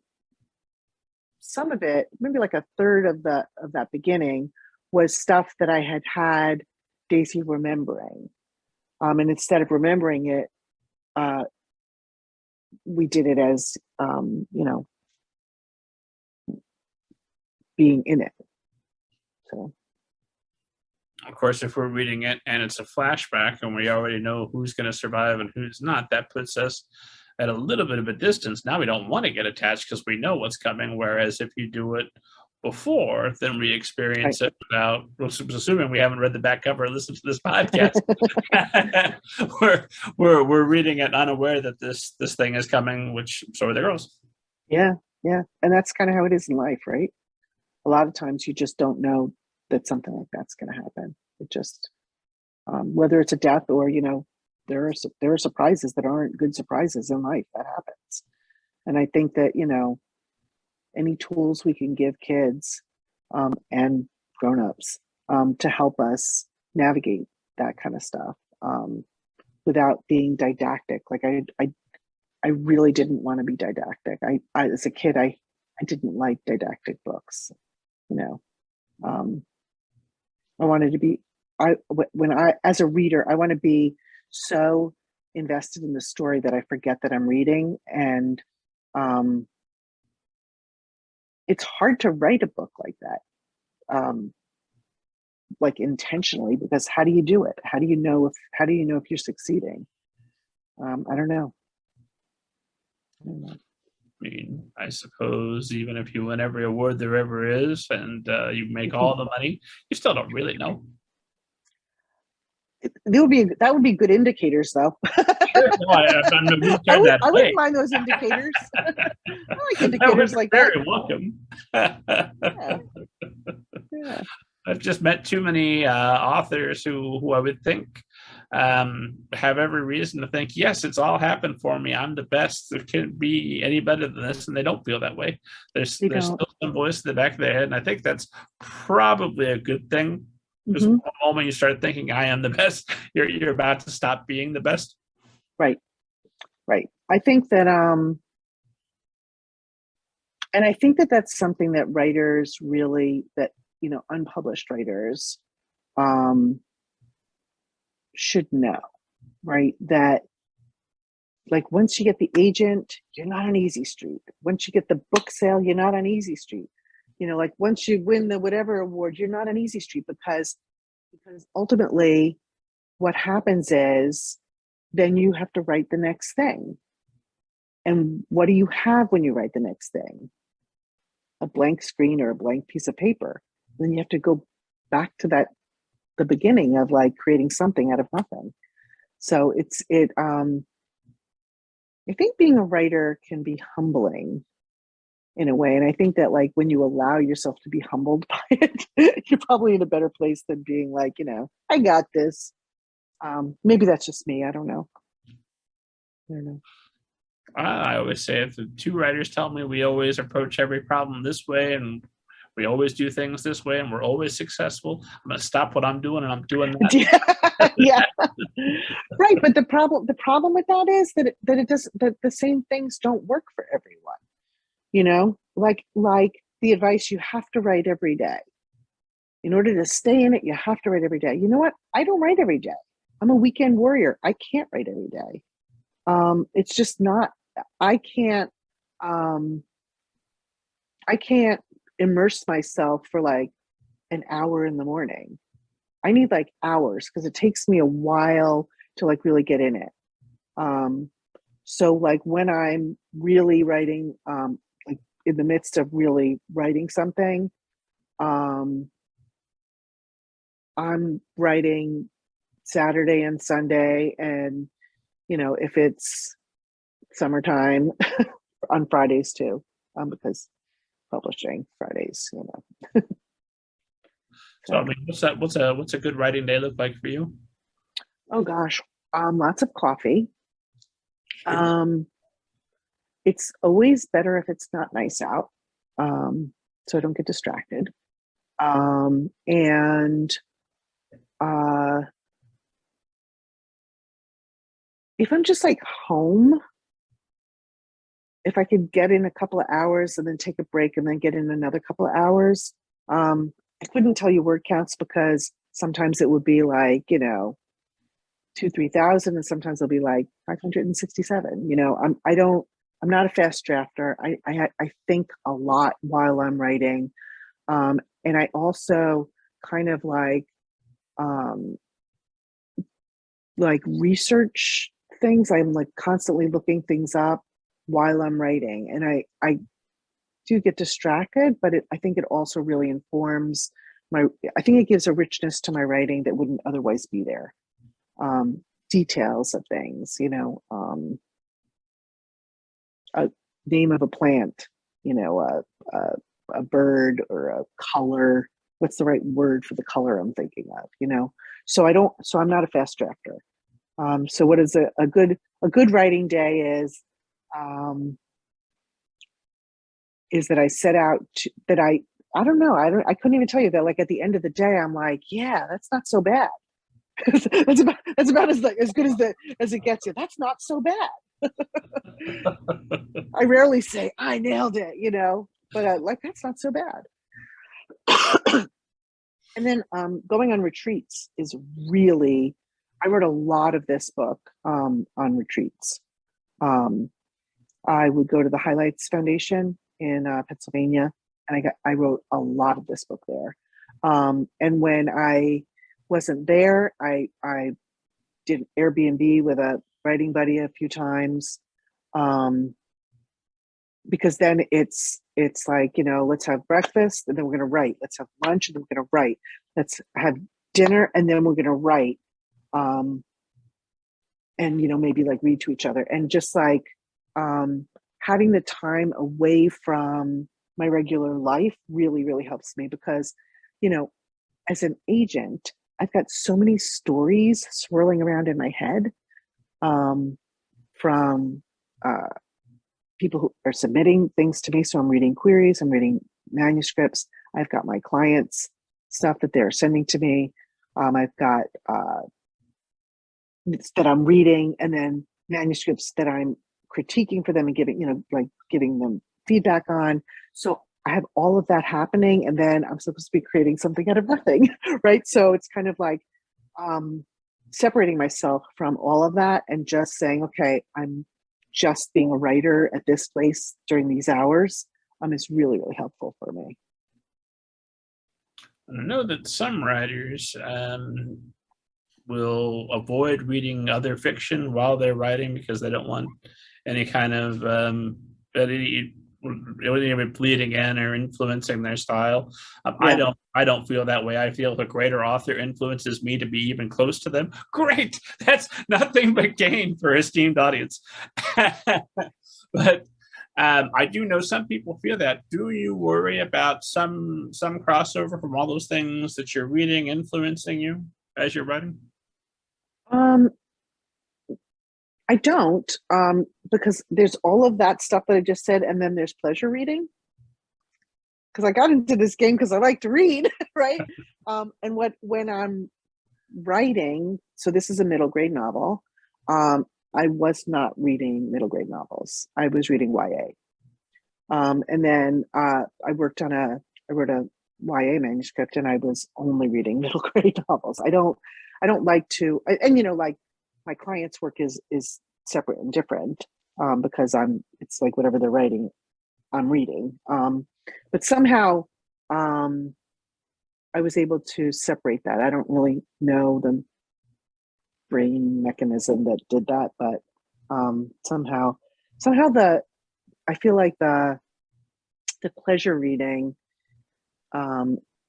some of it, maybe like a third of that beginning, was stuff that I had Daisy remembering. And instead of remembering it, we did it as, being in it. So, of course, if we're reading it and it's a flashback and we already know who's going to survive and who's not, that puts us at a little bit of a distance. Now we don't want to get attached because we know what's coming. Whereas if you do it before, then we experience it without, assuming we haven't read the back cover or listened to this podcast. we're reading it unaware that this thing is coming, which so are the girls. Yeah. And that's kind of how it is in life, right? A lot of times you just don't know that something like that's going to happen. It just, whether it's a death or, there are surprises that aren't good surprises in life. That happens. And I think that, any tools we can give kids and grownups to help us navigate that kind of stuff without being didactic. Like I really didn't want to be didactic. I as a kid, I didn't like didactic books. I wanted to be, as a reader, I want to be so invested in the story that I forget that I'm reading. And it's hard to write a book like that, like intentionally, because how do you do it? How do you know if you're succeeding? I don't know. I mean, I suppose even if you win every award there ever is and you make all the money, you still don't really know. That would be good indicators, though. Sure, no, I wouldn't mind those indicators. I like indicators like that. Very welcome. Yeah. I've just met too many authors who I would think have every reason to think, yes, it's all happened for me. I'm the best. There can't be any better than this, and they don't feel that way. There's still some voice in the back of their head, and I think that's probably a good thing. Because the moment you start thinking, I am the best, you're about to stop being the best. Right. I think that And I think that that's something that writers really, that, unpublished writers should know, right? That like once you get the agent, you're not on easy street. Once you get the book sale, you're not on easy street. Like once you win the whatever award, you're not on easy street, because ultimately what happens is then you have to write the next thing. And what do you have when you write the next thing? A blank screen or a blank piece of paper. And then you have to go back to the beginning of like creating something out of nothing. So I think being a writer can be humbling in a way. And I think that like when you allow yourself to be humbled by it, you're probably in a better place than being like, I got this. Maybe that's just me. I don't know. I always say if the two writers tell me we always approach every problem this way and we always do things this way and we're always successful, I'm going to stop what I'm doing and I'm doing that. Yeah, right. But the problem with that is that the same things don't work for everyone. Like the advice, you have to write every day. In order to stay in it, you have to write every day. You know what? I don't write every day. I'm a weekend warrior. I can't write every day. It's just not. I can't immerse myself for like an hour in the morning. I need like hours because it takes me a while to like really get in it. So like when I'm really writing, like in the midst of really writing something, I'm writing Saturday and Sunday, and if it's summertime, on Fridays too, because publishing Fridays, So I mean, what's a good writing day look like for you? Oh gosh, lots of coffee. It's always better if it's not nice out, so I don't get distracted. And if I'm just like home, if I could get in a couple of hours and then take a break and then get in another couple of hours, I couldn't tell you word counts because sometimes it would be like, 3,000, and sometimes it'll be like 567. I'm not a fast drafter. I think a lot while I'm writing. And I also kind of like research things. I'm like constantly looking things up while I'm writing, and I do get distracted, but I think it also really informs I think it gives a richness to my writing that wouldn't otherwise be there. Details of things, a name of a plant, a bird or a color. What's the right word for the color I'm thinking of? So I'm not a fast drafter. So what is a good writing day is that I set out that I don't know. I couldn't even tell you that. Like at the end of the day, I'm like, yeah, that's not so bad. that's about as good as it gets you. That's not so bad. I rarely say I nailed it, but like that's not so bad. And then going on retreats is really. I wrote a lot of this book on retreats. I would go to the Highlights Foundation in Pennsylvania, and I wrote a lot of this book there. And when I wasn't there, I did Airbnb with a writing buddy a few times, because then it's like, let's have breakfast and then we're going to write. Let's have lunch and then we're going to write. Let's have dinner and then we're going to write. And maybe like read to each other, and just like having the time away from my regular life really, really helps me because, as an agent, I've got so many stories swirling around in my head, from people who are submitting things to me. So I'm reading queries, I'm reading manuscripts. I've got my clients' stuff that they're sending to me. I've got that I'm reading, and then manuscripts that I'm critiquing for them and giving them feedback on. So I have all of that happening, and then I'm supposed to be creating something out of nothing, right? So it's kind of like um, separating myself from all of that and just saying, okay, I'm just being a writer at this place during these hours is really, really helpful for me. I know that some writers will avoid reading other fiction while they're writing because they don't want any kind of any bleeding in or influencing their style. Yeah. I don't feel that way. I feel if a greater author influences me to be even close to them, great. That's nothing but gain for esteemed audience. But I do know some people feel that. Do you worry about some crossover from all those things that you're reading influencing you as you're writing? Um, I don't, because there's all of that stuff that I just said, and then there's pleasure reading. Because I got into this game because I like to read, right? And when I'm writing, so this is a middle grade novel. I was not reading middle grade novels. I was reading YA. And then I wrote a YA manuscript, and I was only reading middle grade novels. I don't like to, and like my clients' work is separate and different, because it's like whatever they're writing, I'm reading. But somehow I was able to separate that. I don't really know the brain mechanism that did that, but somehow I feel like the pleasure reading,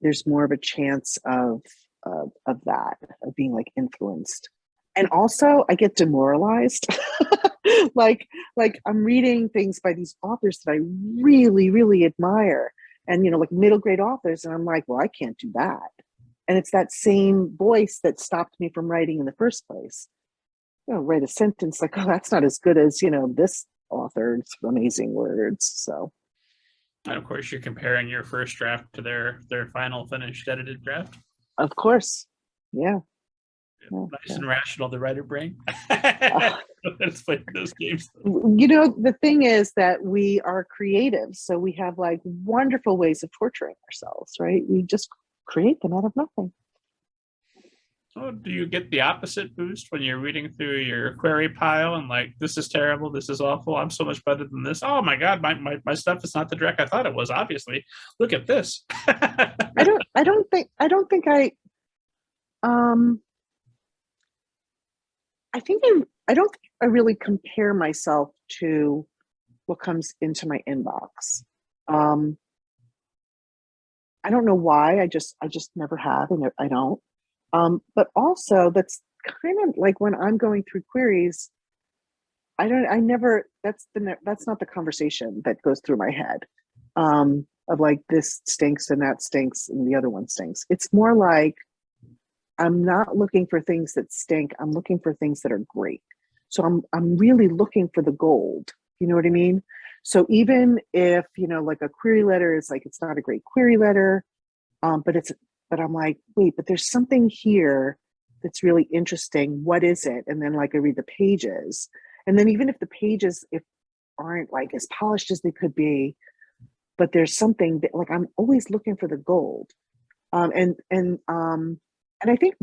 there's more of a chance of that, of being like influenced. And also I get demoralized. like I'm reading things by these authors that I really, really admire, and like middle grade authors, and I'm like, well, I can't do that. And it's that same voice that stopped me from writing in the first place. Write a sentence like, oh, that's not as good as this author's amazing words. So And of course, you're comparing your first draft to their final finished edited draft. of course. Yeah. Nice and rational, the writer brain. Let's play those games. The thing is that we are creative, so we have like wonderful ways of torturing ourselves, right? We just create them out of nothing. Oh, do you get the opposite boost when you're reading through your query pile and like, this is terrible, this is awful, I'm so much better than this. Oh my God, my stuff is not the direct I thought it was, obviously. Look at this. I don't think I don't think I really compare myself to what comes into my inbox. I don't know why. I just never have, and I don't. But also, that's kind of like when I'm going through queries. I never. That's not the conversation that goes through my head. Of like, this stinks and that stinks and the other one stinks. It's more like I'm not looking for things that stink. I'm looking for things that are great. So I'm really looking for the gold. You know what I mean? So even if, like a query letter is like, it's not a great query letter, but I'm like, wait, but there's something here that's really interesting. What is it? And then like I read the pages, and then even if the pages aren't like as polished as they could be, but there's something that, like, I'm always looking for the gold. And I think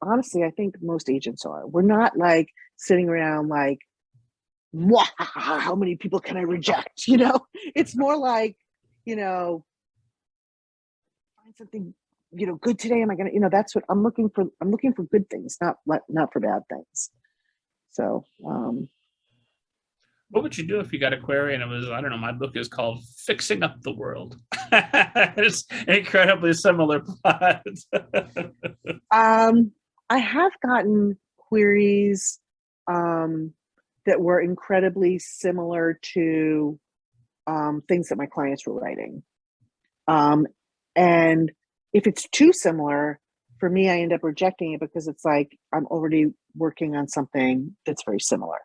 honestly, I think most agents are. We're not like sitting around like, how many people can I reject? It's more like, find something, good today. Am I gonna, that's what I'm looking for. I'm looking for good things, not for bad things. So, What would you do if you got a query and it was, I don't know, my book is called Fixing Up the World. It's incredibly similar plot. I have gotten queries that were incredibly similar to things that my clients were writing. And if it's too similar, for me, I end up rejecting it because it's like I'm already working on something that's very similar.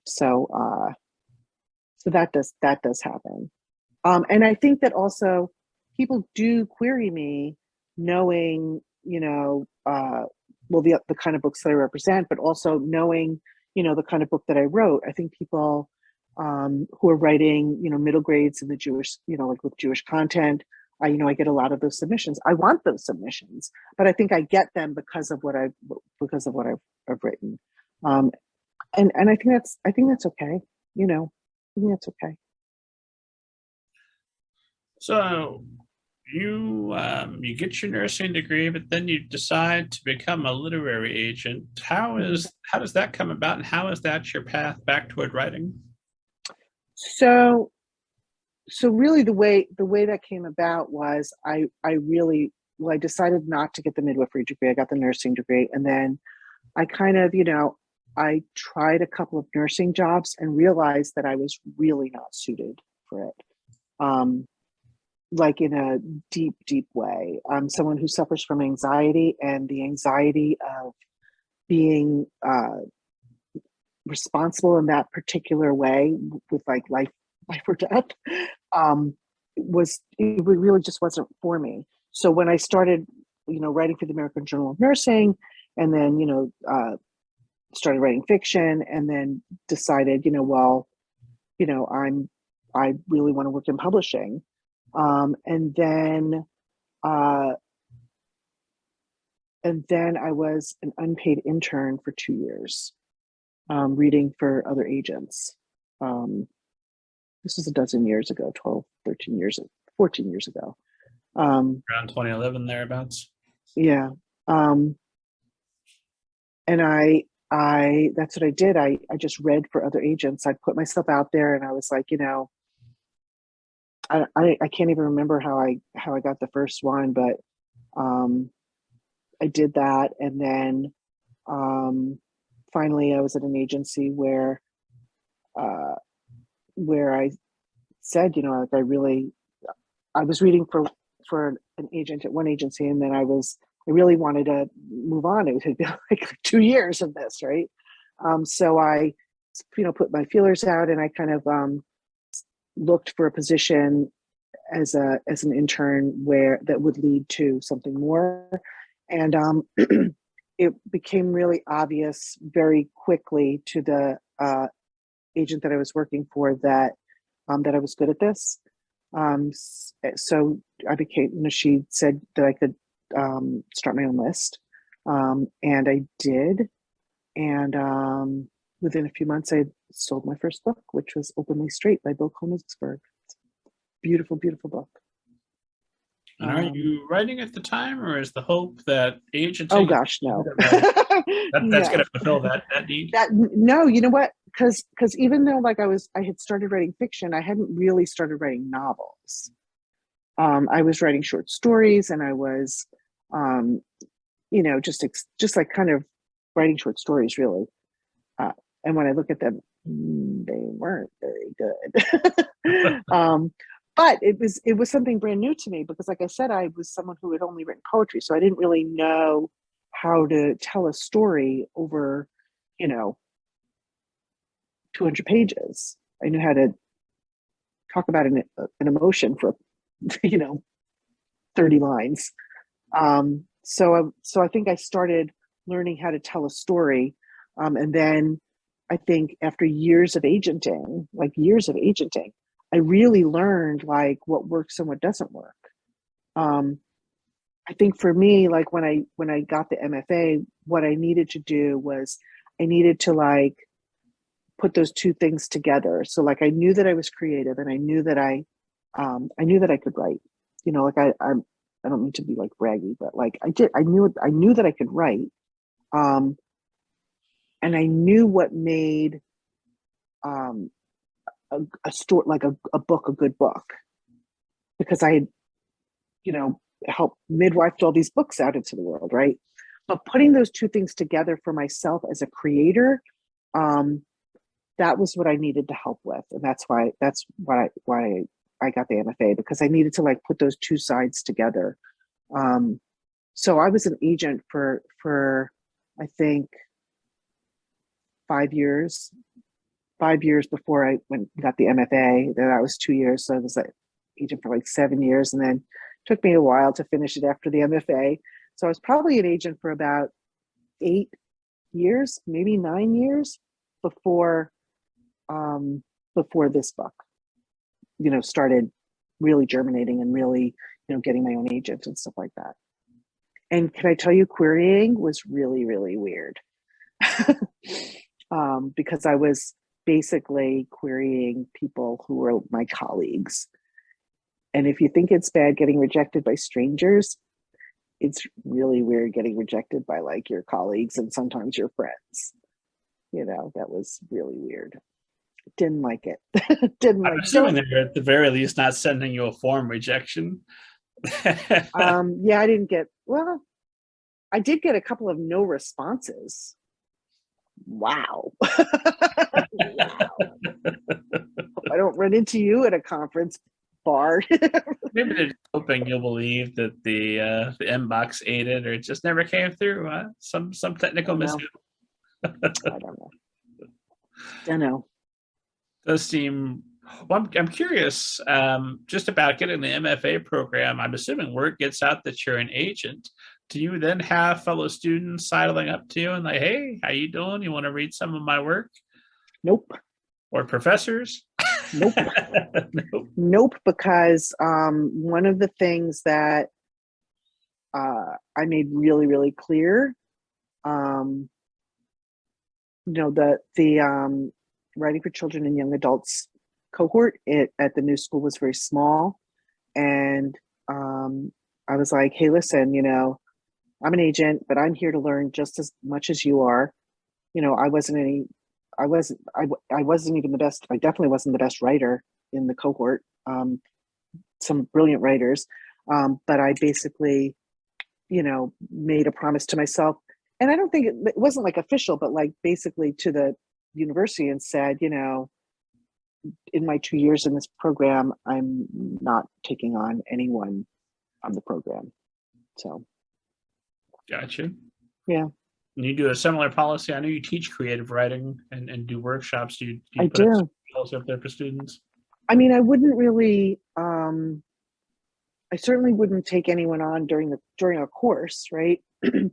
So that does happen. And I think that also people do query me knowing, well, the kind of books that I represent, but also knowing, the kind of book that I wrote. I think people who are writing, middle grades in the Jewish, like with Jewish content. I get a lot of those submissions. I want those submissions, but I think I get them because of what I've written. And I think that's okay. I think that's okay. So you get your nursing degree, but then you decide to become a literary agent. How does that come about, and how is that your path back toward writing? So really the way that came about was I decided not to get the midwifery degree. I got the nursing degree, and then I kind of, I tried a couple of nursing jobs and realized that I was really not suited for it. Like in a deep, deep way. I'm someone who suffers from anxiety, and the anxiety of being responsible in that particular way with like life or death it really just wasn't for me. So when I started, writing for the American Journal of Nursing, and then started writing fiction, and then decided, I really want to work in publishing. And then I was an unpaid intern for 2 years, reading for other agents. This was a dozen years ago, 12, 13 years, 14 years ago. Around 2011, thereabouts. Yeah. And that's what I did. I just read for other agents. I put myself out there, and I was like, I can't even remember how I got the first one, but I did that. And then finally I was at an agency where I said, like I was reading for an agent at one agency, and then I really wanted to move on. It had been like 2 years of this, right? So I, put my feelers out, and I kind of looked for a position as an intern that would lead to something more. And it became really obvious very quickly to the agent that I was working for that I was good at this. So I became, she said that I could start my own list. And I did. And within a few months, I sold my first book, which was Openly Straight by Bill Koenigsberg. Beautiful, beautiful book. And are you writing at the time, or is the hope that agenting? Oh gosh, no. That's going to fulfill that need. No, you know what? Because even though I had started writing fiction, I hadn't really started writing novels. I was writing short stories, and I was, just like kind of writing short stories, really. And when I look at them, they weren't very good. But it was something brand new to me, because like I said, I was someone who had only written poetry. So I didn't really know how to tell a story over, 200 pages. I knew how to talk about an emotion for, 30 lines. So I think I started learning how to tell a story. And then I think after years of agenting, I really learned what works and what doesn't work. I think for me, when I got the MFA, what I needed to do was I needed to put those two things together. So I knew that I was creative, and I knew that I could write. I don't mean to be braggy, but I knew that I could write. And I knew what made a story, a book, a good book, because I had, helped midwifed all these books out into the world, right? But putting those two things together for myself as a creator, that was what I needed to help with, and that's why I got the MFA, because I needed to put those two sides together. So I was an agent for I think 5 years. 5 years before I got the MFA. Then that was 2 years, so I was an agent for 7 years, and then it took me a while to finish it after the MFA. So I was probably an agent for about 8 years, maybe 9 years before before this book, started really germinating and really, getting my own agent and stuff like that. And can I tell you, querying was really, really weird. Because I was basically querying people who were my colleagues. And if you think it's bad getting rejected by strangers, it's really weird getting rejected by like your colleagues and sometimes your friends. That was really weird. Didn't like it. I'm assuming they're at the very least not sending you a form rejection. Yeah, I didn't get, well, I did get a couple of no responses. Wow. Wow. Hope I don't run into you at a conference bar. Maybe they're hoping you'll believe that the inbox aided, or it just never came through. Some technical mishap. I don't know. Does seem. Well, I'm curious just about getting the MFA program. I'm assuming word gets out that you're an agent. Do you then have fellow students sidling up to you and like, hey, how you doing? You want to read some of my work? Nope. Or professors? Nope. Nope, because one of the things that I made really, really clear, the writing for children and young adults cohort at the new school was very small. And I was like, hey, listen, I'm an agent, but I'm here to learn just as much as you are. I wasn't even the best. I definitely wasn't the best writer in the cohort. Some brilliant writers. But I basically, made a promise to myself. And I don't think it wasn't like official, but like basically to the university and said, in my 2 years in this program, I'm not taking on anyone on the program. So. Gotcha. Yeah. And you do a similar policy. I know you teach creative writing and do workshops. Do you I put do. policy up there for students? I mean, I wouldn't really, I certainly wouldn't take anyone on during a course, right?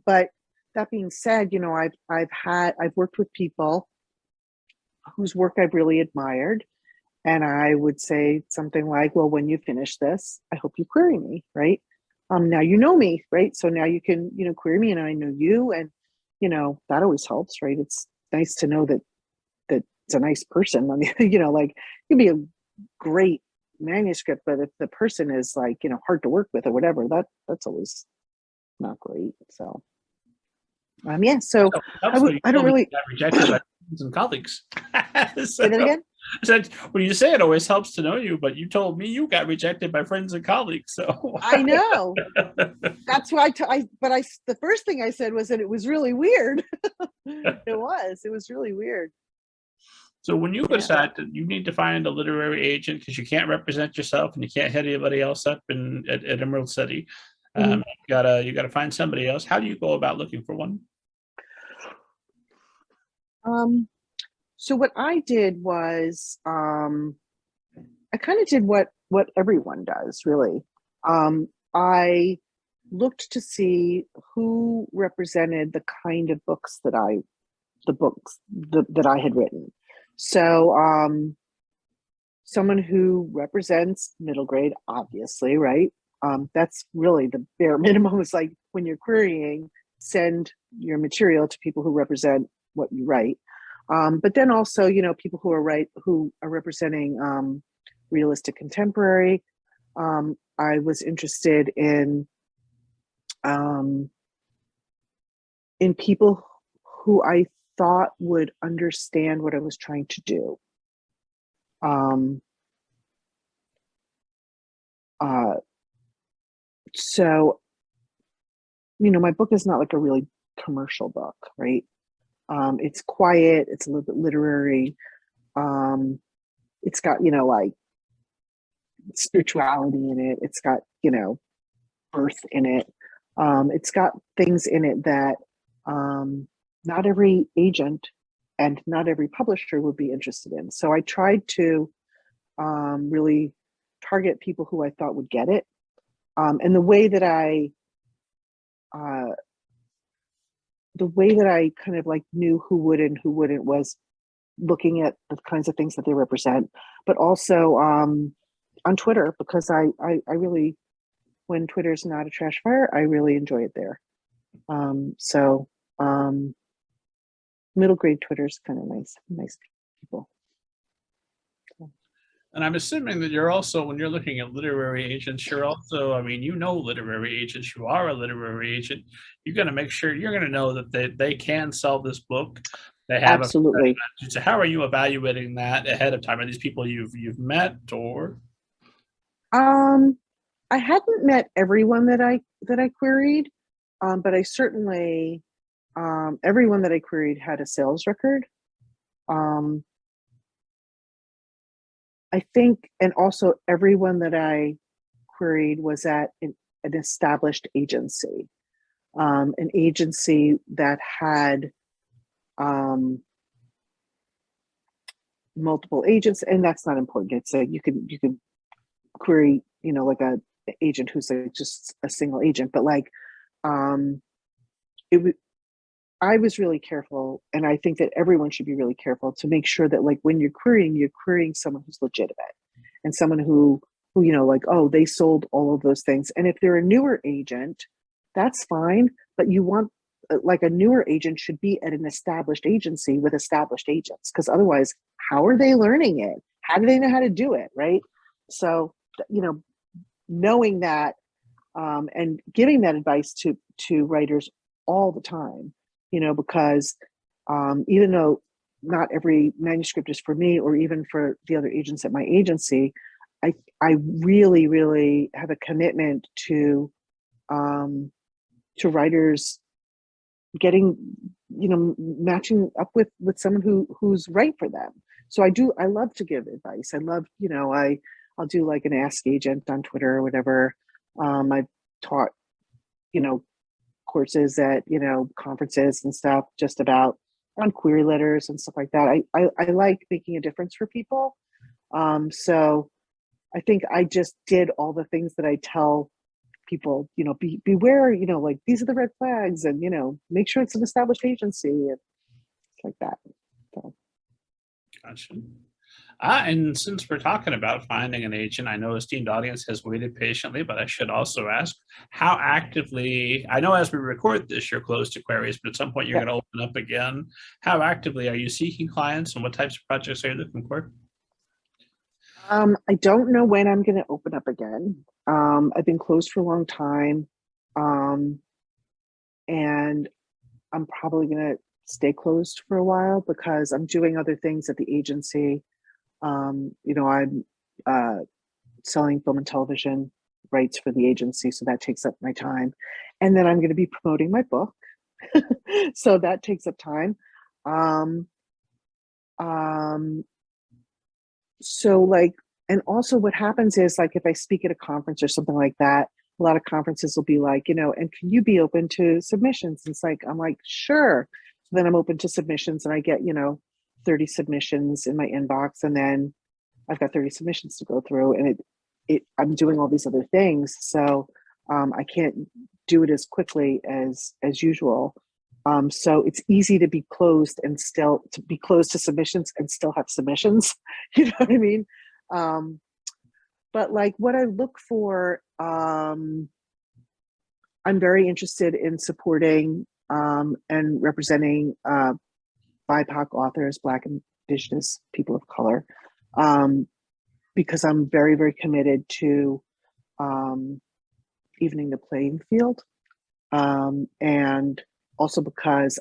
But that being said, I've worked with people whose work I've really admired. And I would say something like, well, when you finish this, I hope you query me, right? Now you know me, right? So now you can, query me and I know you. And, that always helps, right? It's nice to know that it's a nice person. I mean, like it can be a great manuscript, but if the person is like, hard to work with or whatever, that's always not great. So, yeah. So I don't really got rejected by friends and colleagues. Say that again. I said, when you say it always helps to know you, but you told me you got rejected by friends and colleagues. So I know. That's why the first thing I said was that it was really weird. It was really weird. So when you decide that you need to find a literary agent because you can't represent yourself and you can't hit anybody else up at Emerald City, you gotta find somebody else. How do you go about looking for one? So what I did was I kind of did what everyone does, really. I looked to see who represented the kind of books that I had written. So someone who represents middle grade, obviously, right? That's really the bare minimum. Is like when you're querying, send your material to people who represent what you write. But then also, people who are representing realistic contemporary. I was interested in people who I thought would understand what I was trying to do. So, my book is not like a really commercial book, right? It's quiet. It's a little bit literary. It's got, like spirituality in it. It's got, birth in it. It's got things in it that not every agent and not every publisher would be interested in. So I tried to really target people who I thought would get it. And the way that I kind of like knew who would and who wouldn't was looking at the kinds of things that they represent, but also on Twitter, because I really, when Twitter's not a trash fire, I really enjoy it there. So middle grade Twitter is kind of nice people. And I'm assuming that you're also, when you're looking at literary agents, you're also, I mean, you know, literary agents, you are a literary agent. You're going to make sure you're going to know that they can sell this book. They have Absolutely. so how are you evaluating that ahead of time? Are these people you've met or? I hadn't met everyone that I queried, but I certainly everyone that I queried had a sales record. I think, and also everyone that I queried was at an established agency, an agency that had multiple agents, and that's not important. It's a, you can query, you know, like a agent who's like just a single agent, but like it was, I was really careful, and I think that everyone should be really careful to make sure that like when you're querying someone who's legitimate and someone who you know, like, oh, they sold all of those things. And if they're a newer agent, that's fine, but you want, like, a newer agent should be at an established agency with established agents, because otherwise, how are they learning it? How do they know how to do it, right? So, you know, knowing that and giving that advice to writers all the time, you know, because even though not every manuscript is for me or even for the other agents at my agency, I really, really have a commitment to writers getting, you know, matching up with someone who's right for them. So I love to give advice. I love, you know, I'll do like an ask agent on Twitter or whatever. I've taught, you know, courses at, you know, conferences and stuff just about on query letters and stuff like that. I like making a difference for people. So I think I just did all the things that I tell people, you know, beware, you know, like these are the red flags, and, you know, make sure it's an established agency and like that. So. Gotcha. And since we're talking about finding an agent, I know esteemed audience has waited patiently, but I should also ask how actively, I know as we record this, you're closed to queries, but at some point you're Yeah. going to open up again. How actively are you seeking clients and what types of projects are you looking for? I don't know when I'm going to open up again. I've been closed for a long time. And I'm probably going to stay closed for a while because I'm doing other things at the agency. You know, I'm selling film and television rights for the agency, so that takes up my time. And then I'm going to be promoting my book, so that takes up time. So like, and also what happens is like if I speak at a conference or something like that, a lot of conferences will be like, you know, and can you be open to submissions? It's like, I'm like, sure. So then I'm open to submissions and I get, you know, 30 submissions in my inbox, and then I've got 30 submissions to go through, and I'm doing all these other things. So I can't do it as quickly as usual. So it's easy to be closed and still to be closed to submissions and still have submissions. You know what I mean? But like what I look for, I'm very interested in supporting and representing BIPOC authors, Black and Indigenous people of color, because I'm very, very committed to evening the playing field. And also because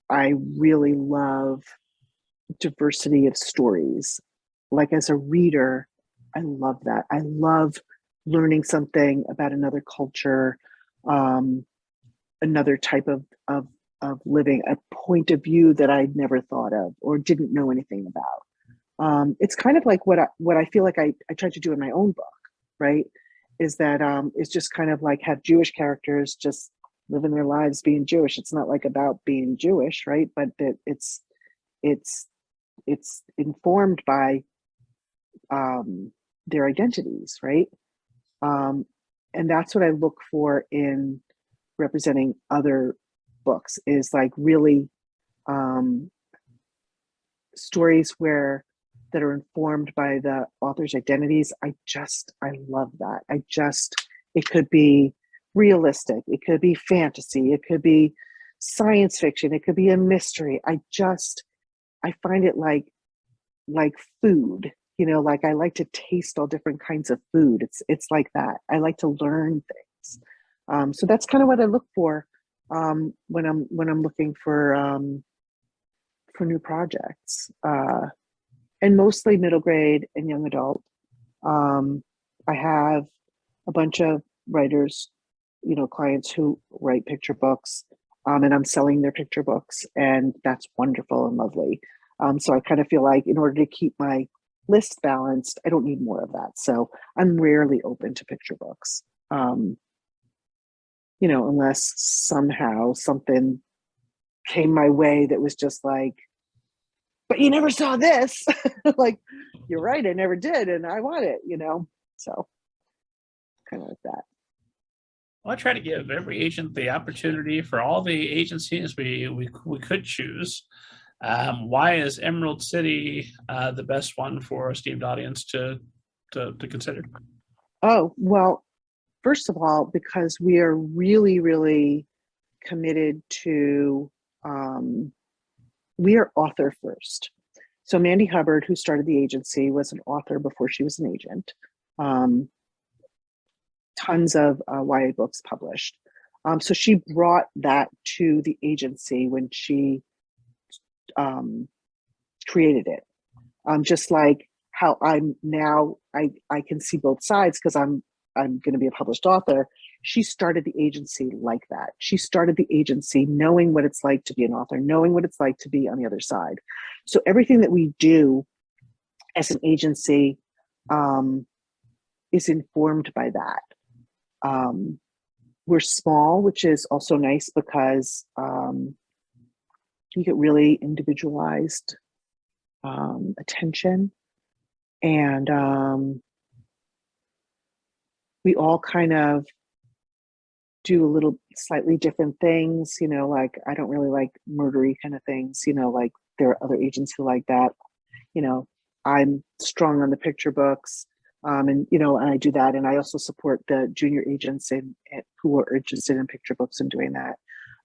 I really love diversity of stories. Like as a reader, I love that. I love learning something about another culture, another type of living, a point of view that I'd never thought of or didn't know anything about. It's kind of like what I feel like I tried to do in my own book, right? Is that it's just kind of like have Jewish characters just living their lives being Jewish. It's not like about being Jewish, right? But that it's informed by their identities, right? And that's what I look for in representing other books, is like really stories that are informed by the author's identities. I love that. It could be realistic, it could be fantasy, it could be science fiction, it could be a mystery. I find it like food, like I like to taste all different kinds of food. It's like that. I like to learn things. So that's kind of what I look for when I'm looking for new projects, and mostly middle grade and young adult. I have a bunch of writers, clients who write picture books, and I'm selling their picture books, and that's wonderful and lovely. So I kind of feel like in order to keep my list balanced, I don't need more of that. So I'm rarely open to picture books, unless somehow something came my way that was just like, but you never saw this. Like, you're right, I never did, and I want it, So kind of like that. Well, I try to give every agent the opportunity for all the agencies we could choose. Why is Emerald City the best one for a esteemed audience to consider? Oh, well, first of all, because we are really, really committed to, we are author first. So Mandy Hubbard, who started the agency, was an author before she was an agent. Tons of YA books published. So she brought that to the agency when she created it. Just like how I'm now, I can see both sides because I'm going to be a published author. She started the agency like that. She started the agency knowing what it's like to be an author, knowing what it's like to be on the other side. So everything that we do as an agency is informed by that. We're small, which is also nice because you get really individualized attention, and we all kind of do a little slightly different things, like I don't really like murdery kind of things, like there are other agents who like that. I'm strong on the picture books, and I do that, and I also support the junior agents who are interested in picture books and doing that.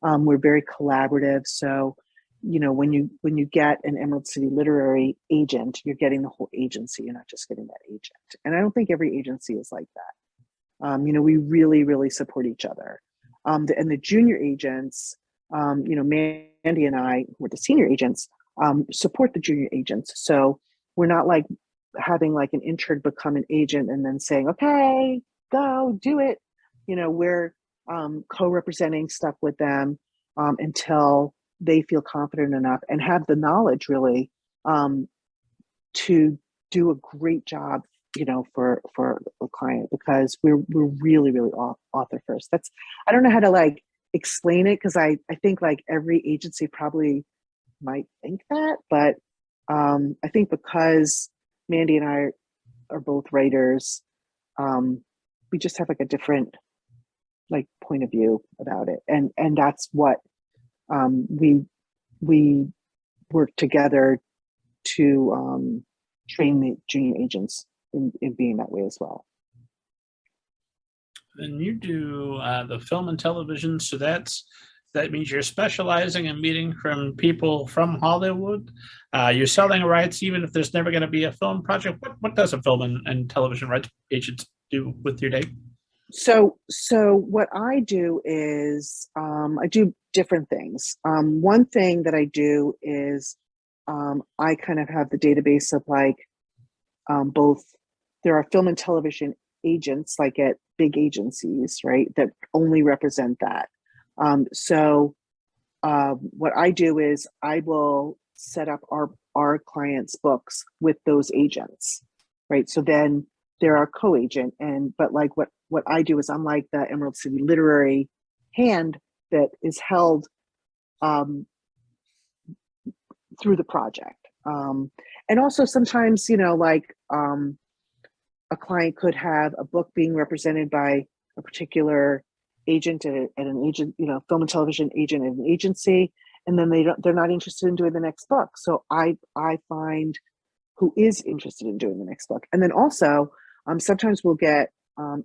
We're very collaborative, so when you get an Emerald City literary agent, you're getting the whole agency. You're not just getting that agent, and I don't think every agency is like that. We really, really support each other. And the junior agents, Mandy and I, who are the senior agents, support the junior agents. So we're not like having like an intern become an agent and then saying, okay, go do it. We're co-representing stuff with them until they feel confident enough and have the knowledge really to do a great job for a client, because we're really, really author first. I don't know how to like explain it, because I think like every agency probably might think that, but I think because Mandy and I are both writers, we just have like a different like point of view about it, and that's what we work together to train the junior agents in being that way as well. And you do the film and television, so that means you're specializing in meeting from people from Hollywood. You're selling rights, even if there's never going to be a film project. What does a film and television rights agent do with your day? So what I do is I do different things. One thing that I do is I kind of have the database of like both. There are film and television agents like at big agencies, right, that only represent that. So what I do is I will set up our clients' books with those agents, right? So then they're our co-agent, but like what I do is I'm like the Emerald City literary hand that is held through the project. And also sometimes, like a client could have a book being represented by a particular agent at an agent, film and television agent at an agency, and then they're not interested in doing the next book. So I find who is interested in doing the next book. And then also, sometimes we'll get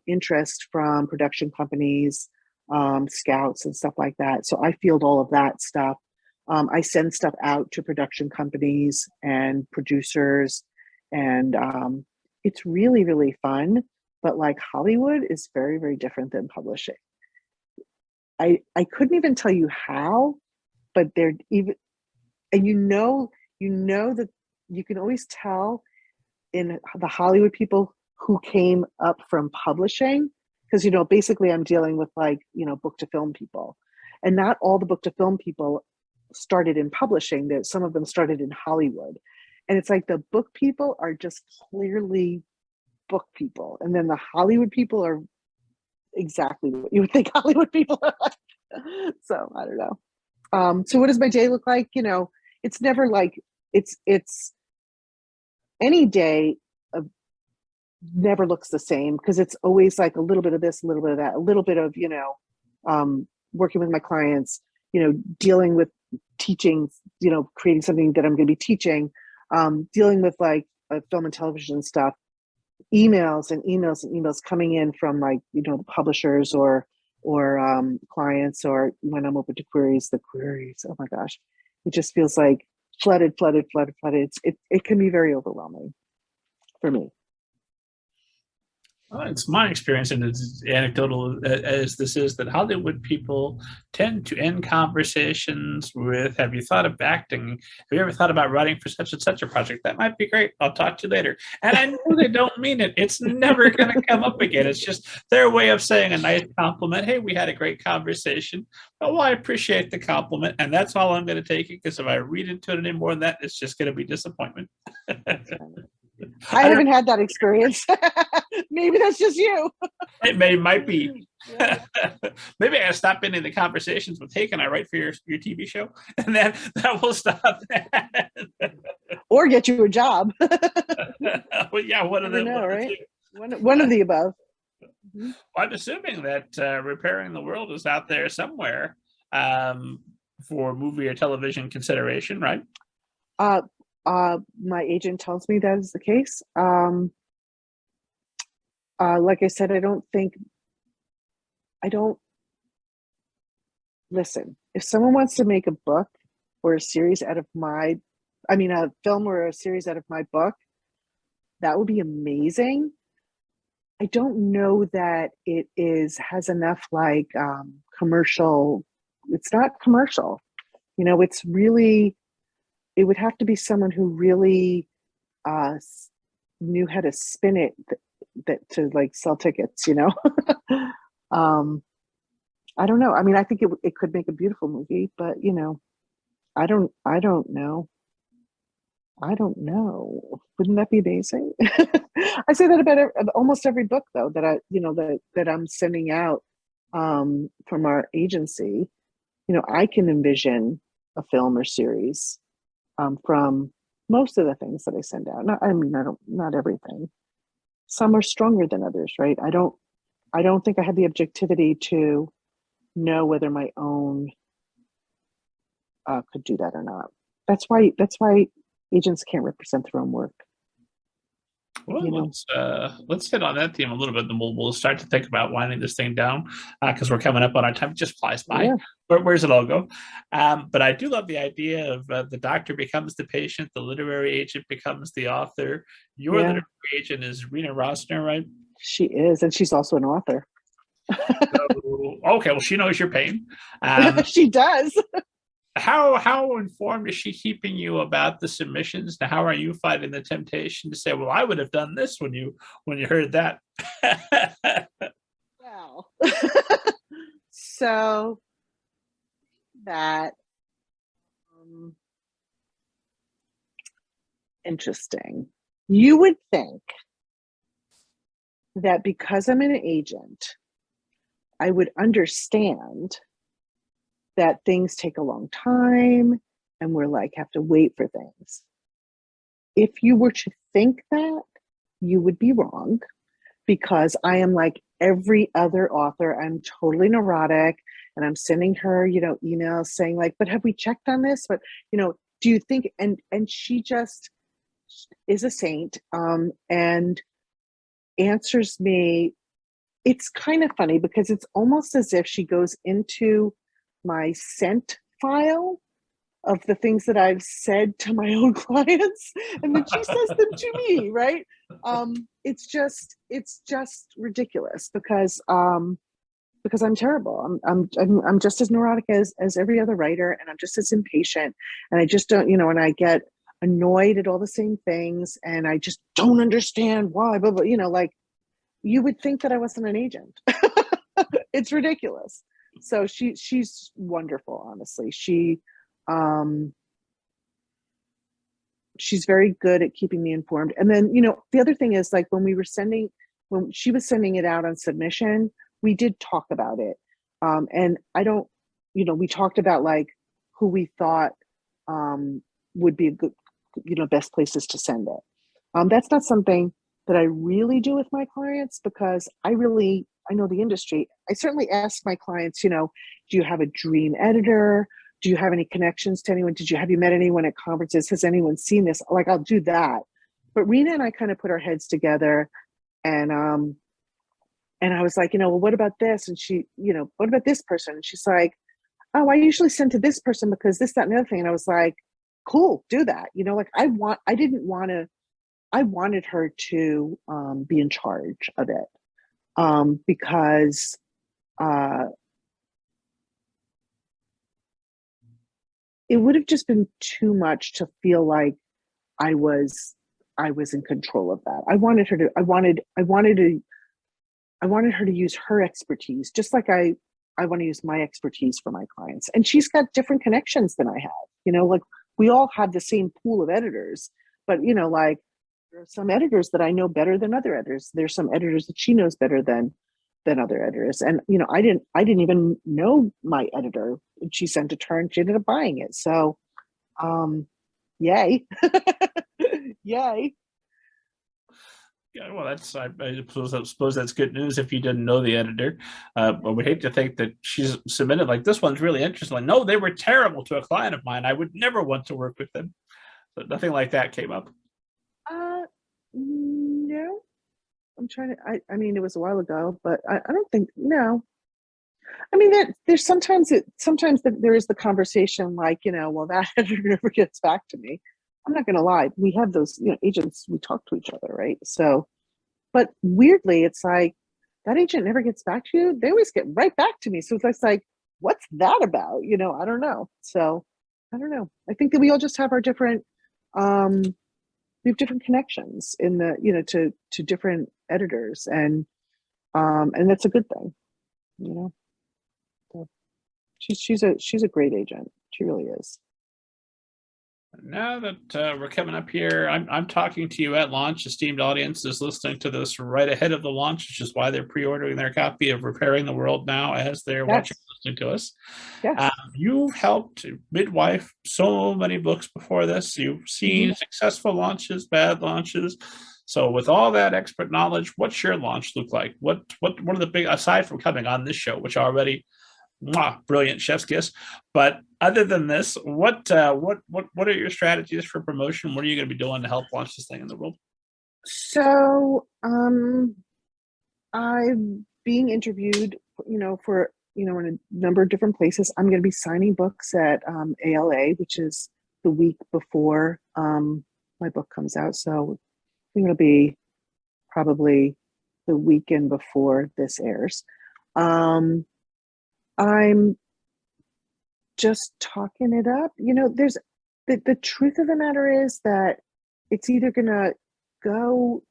interest from production companies, scouts and stuff like that. So I field all of that stuff. I send stuff out to production companies and producers, and it's really, really fun. But like Hollywood is very, very different than publishing. I couldn't even tell you how, but they're even, and that you can always tell in the Hollywood people who came up from publishing, because basically I'm dealing with like book to film people, and not all the book to film people started in publishing. That some of them started in Hollywood, and it's like the book people are just clearly book people, and then the Hollywood people are exactly what you would think Hollywood people are like. So I don't know. So what does my day look like? It's never like it's any day never looks the same, because it's always like a little bit of this, a little bit of that, a little bit of working with my clients, dealing with teaching, creating something that I'm going to be teaching, dealing with like film and television stuff, emails and emails and emails coming in from like publishers or clients, or when I'm open to queries, oh my gosh, it just feels like flooded. It can be very overwhelming for me. Well, it's my experience, and it's anecdotal as this is, that Hollywood people tend to end conversations with, "Have you thought of acting? Have you ever thought about writing for such and such a project? That might be great. I'll talk to you later." And I know they don't mean it. It's never going to come up again. It's just their way of saying a nice compliment. "Hey, we had a great conversation. Oh, well, I appreciate the compliment." And that's all I'm going to take it, because if I read into it any more than that, it's just going to be disappointment. I haven't had that experience. Maybe that's just you. It might be. Yeah. Maybe I stop in the conversations with, "Hey, can I write for your TV show?" And then that will stop that. Or get you a job. Well, yeah, one of them. Know, right? One of the above. Well, I'm assuming that Repairing the World is out there somewhere for movie or television consideration, right? My agent tells me that is the case. Like I said, listen, if someone wants to make a book or a series out of a film or a series out of my book, that would be amazing. I don't know that it has enough like commercial. It's not commercial. It's really, it would have to be someone who really knew how to spin it that to like sell tickets. I don't know. I mean, I think it could make a beautiful movie, but I don't know. I don't know. Wouldn't that be amazing? I say that about almost every book, though, that that I'm sending out from our agency. I can envision a film or series from most of the things that I send out. Not everything. Some are stronger than others, right? I don't think I have the objectivity to know whether my own could do that or not. That's why agents can't represent their own work. Well, let's hit on that theme a little bit, and we'll start to think about winding this thing down, because we're coming up on our time. It just flies by. Yeah. Where's it all go? But I do love the idea of the doctor becomes the patient, the literary agent becomes the author. Your literary agent is Rena Rosner, right? She is, and she's also an author. Okay, well, she knows your pain. She does. How informed is she keeping you about the submissions? Now, how are you fighting the temptation to say, "Well, I would have done this when you heard that"? Wow. So that interesting. You would think that because I'm an agent, I would understand that things take a long time and we're like have to wait for things. If you were to think that, you would be wrong, because I am like every other author. I'm totally neurotic, and I'm sending her, emails saying like, but have we checked on this? But, do you think, and she just is a saint, and answers me. It's kind of funny because it's almost as if she goes into my sent file of the things that I've said to my own clients, and then she says them to me, right? It's just ridiculous because I'm terrible. I'm just as neurotic as every other writer, and I'm just as impatient, and I just don't, and I get annoyed at all the same things, and I just don't understand why, but like, you would think that I wasn't an agent. It's ridiculous. So she's wonderful, honestly. She's very good at keeping me informed. And then, the other thing is, like, when she was sending it out on submission, we did talk about it. And I don't, we talked about like who we thought would be a good, best places to send it. That's not something that I really do with my clients because I know the industry. I certainly ask my clients, do you have a dream editor? Do you have any connections to anyone? Have you met anyone at conferences? Has anyone seen this? Like, I'll do that. But Rena and I kind of put our heads together, and I was like, well, what about this? And she, what about this person? And she's like, oh, I usually send to this person because this, that, and the other thing. And I was like, cool, do that. Like, I wanted her to be in charge of it, because it would have just been too much to feel like I was in control of that. I wanted her to use her expertise, just like I want to use my expertise for my clients. And she's got different connections than I have. Like, we all have the same pool of editors, but like, there are some editors that I know better than other editors. There's some editors that she knows better than other editors. And I didn't even know my editor. She sent it to her and she ended up buying it. So yay. Yay. Yeah, well, I suppose that's good news if you didn't know the editor. But we hate to think that she's submitted like, this one's really interesting. Like, no, they were terrible to a client of mine. I would never want to work with them. But nothing like that came up. No. I'm trying to. I mean, it was a while ago, but I don't think, no. I mean, there's sometimes there is the conversation like, well, that editor never gets back to me. I'm not going to lie. We have those, agents, we talk to each other, right? So, but weirdly, it's like, that agent never gets back to you. They always get right back to me. So it's like, what's that about? I don't know. So I don't know. I think that we all just have our different, we have different connections in the, to different editors, and that's a good thing, So she's a great agent. She really is. Now that we're coming up here, I'm talking to you at launch. Esteemed audience is listening to this right ahead of the launch, which is why they're pre-ordering their copy of Repairing the World now as they're watching, listening to us. Yes. You've helped midwife so many books before this. You've seen successful launches, bad launches. So with all that expert knowledge, what's your launch look like? What are the big, aside from coming on this show, which already brilliant, chef's kiss, but other than this, what are your strategies for promotion? What are you going to be doing to help launch this thing in the world? So I'm being interviewed, for in a number of different places. I'm going to be signing books at ALA, which is the week before my book comes out. So I think it'll be probably the weekend before this airs. I'm just talking it up. There's the truth of the matter is that it's either gonna go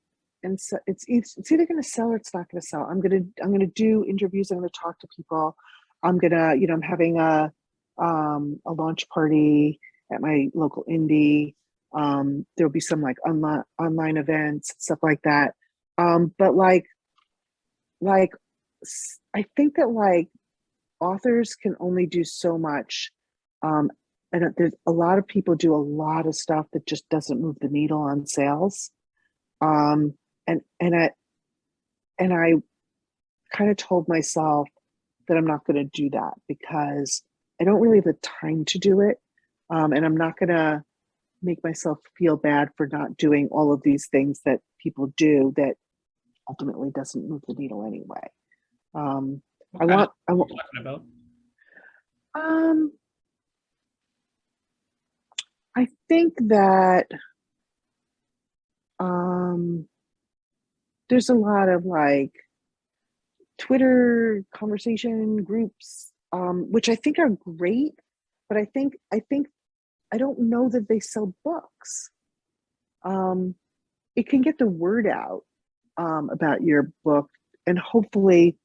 and it's either gonna sell or it's not gonna sell. I'm gonna do interviews. I'm gonna talk to people. I'm gonna, I'm having a launch party at my local indie. There'll be some like online events, stuff like that. But like I think that like authors can only do so much. And there's a lot of people do a lot of stuff that just doesn't move the needle on sales. And I kind of told myself that I'm not going to do that because I don't really have the time to do it. And I'm not going to make myself feel bad for not doing all of these things that people do that ultimately doesn't move the needle anyway. What kind of are you talking about? Um, I think that um, there's a lot of like Twitter conversation groups, which I think are great, but I think I don't know that they sell books. Um, it can get the word out about your book, and hopefully,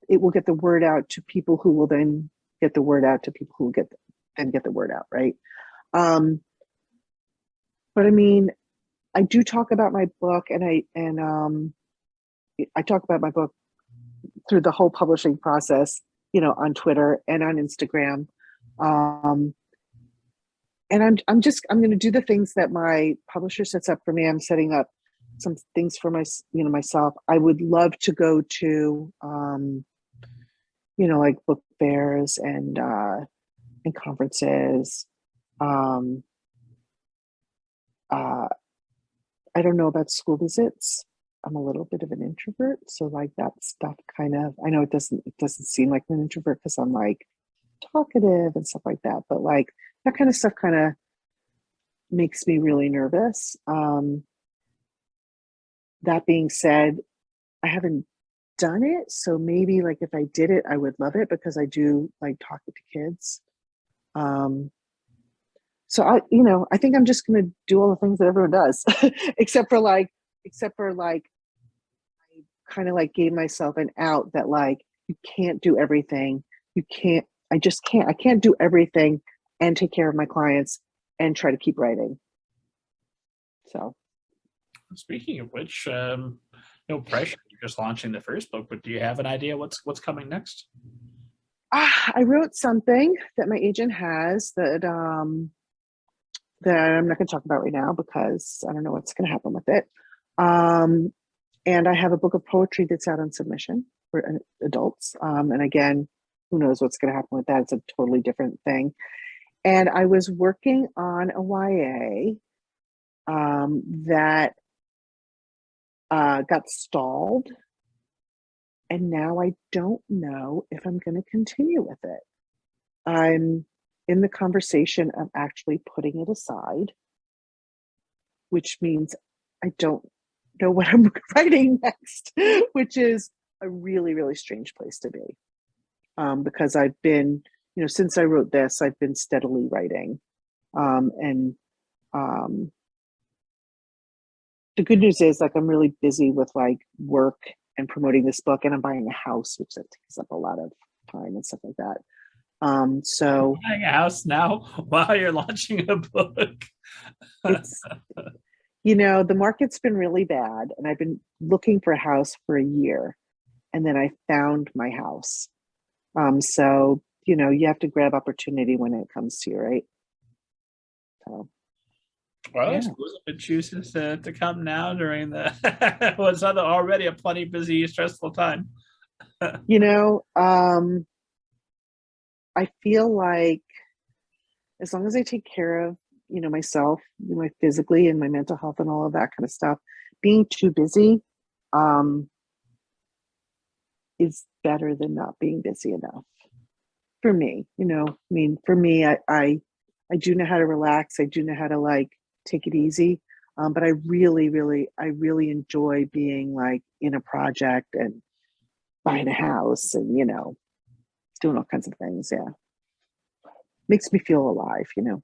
it will get the word out to people who will then get the word out to people who will get the word out, right? Um, but I mean, I do talk about my book, and I talk about my book through the whole publishing process, on Twitter and on Instagram. Um, and I'm going to do the things that my publisher sets up for me. I'm setting up some things for myself. I would love to go to, like book fairs and conferences. Um, uh, I don't know about school visits. I'm a little bit of an introvert, so like that stuff kind of, I know it doesn't seem like I'm an introvert because I'm like talkative and stuff like that, but like that kind of stuff kind of makes me really nervous. That being said, I haven't done it, so maybe like if I did it, I would love it because I do like talking to kids. Um, so I think I'm just gonna do all the things that everyone does, except for like kind of like gave myself an out that like you can't do everything. You can't. I just can't. I can't do everything and take care of my clients and try to keep writing. So Speaking of which, no pressure. You're just launching the first book, but do you have an idea what's coming next? I wrote something that my agent has that I'm not going to talk about right now because I don't know what's going to happen with it. Um, and I have a book of poetry that's out on submission for adults. And again, who knows what's going to happen with that? It's a totally different thing. And I was working on a YA that got stalled. And now I don't know if I'm going to continue with it. I'm in the conversation of actually putting it aside, which means I don't know what I'm writing next, which is a really, really strange place to be. Because I've been, since I wrote this, I've been steadily writing. And the good news is like I'm really busy with like work and promoting this book, and I'm buying a house, which that takes up a lot of time and stuff like that. So Buying a house now while you're launching a book. it's the market's been really bad, and I've been looking for a house for a year, and then I found my house. So you have to grab opportunity when it comes to you, right? So Well, I yeah. suppose if it chooses to come now during the what's already a plenty busy, stressful time. You know, I feel like as long as I take care of, myself, my physically and my mental health and all of that kind of stuff, being too busy um, is better than not being busy enough for me. I mean, for me, I do know how to relax. I do know how to like take it easy. But I really enjoy being like in a project and buying a house and, doing all kinds of things. Yeah. Makes me feel alive. You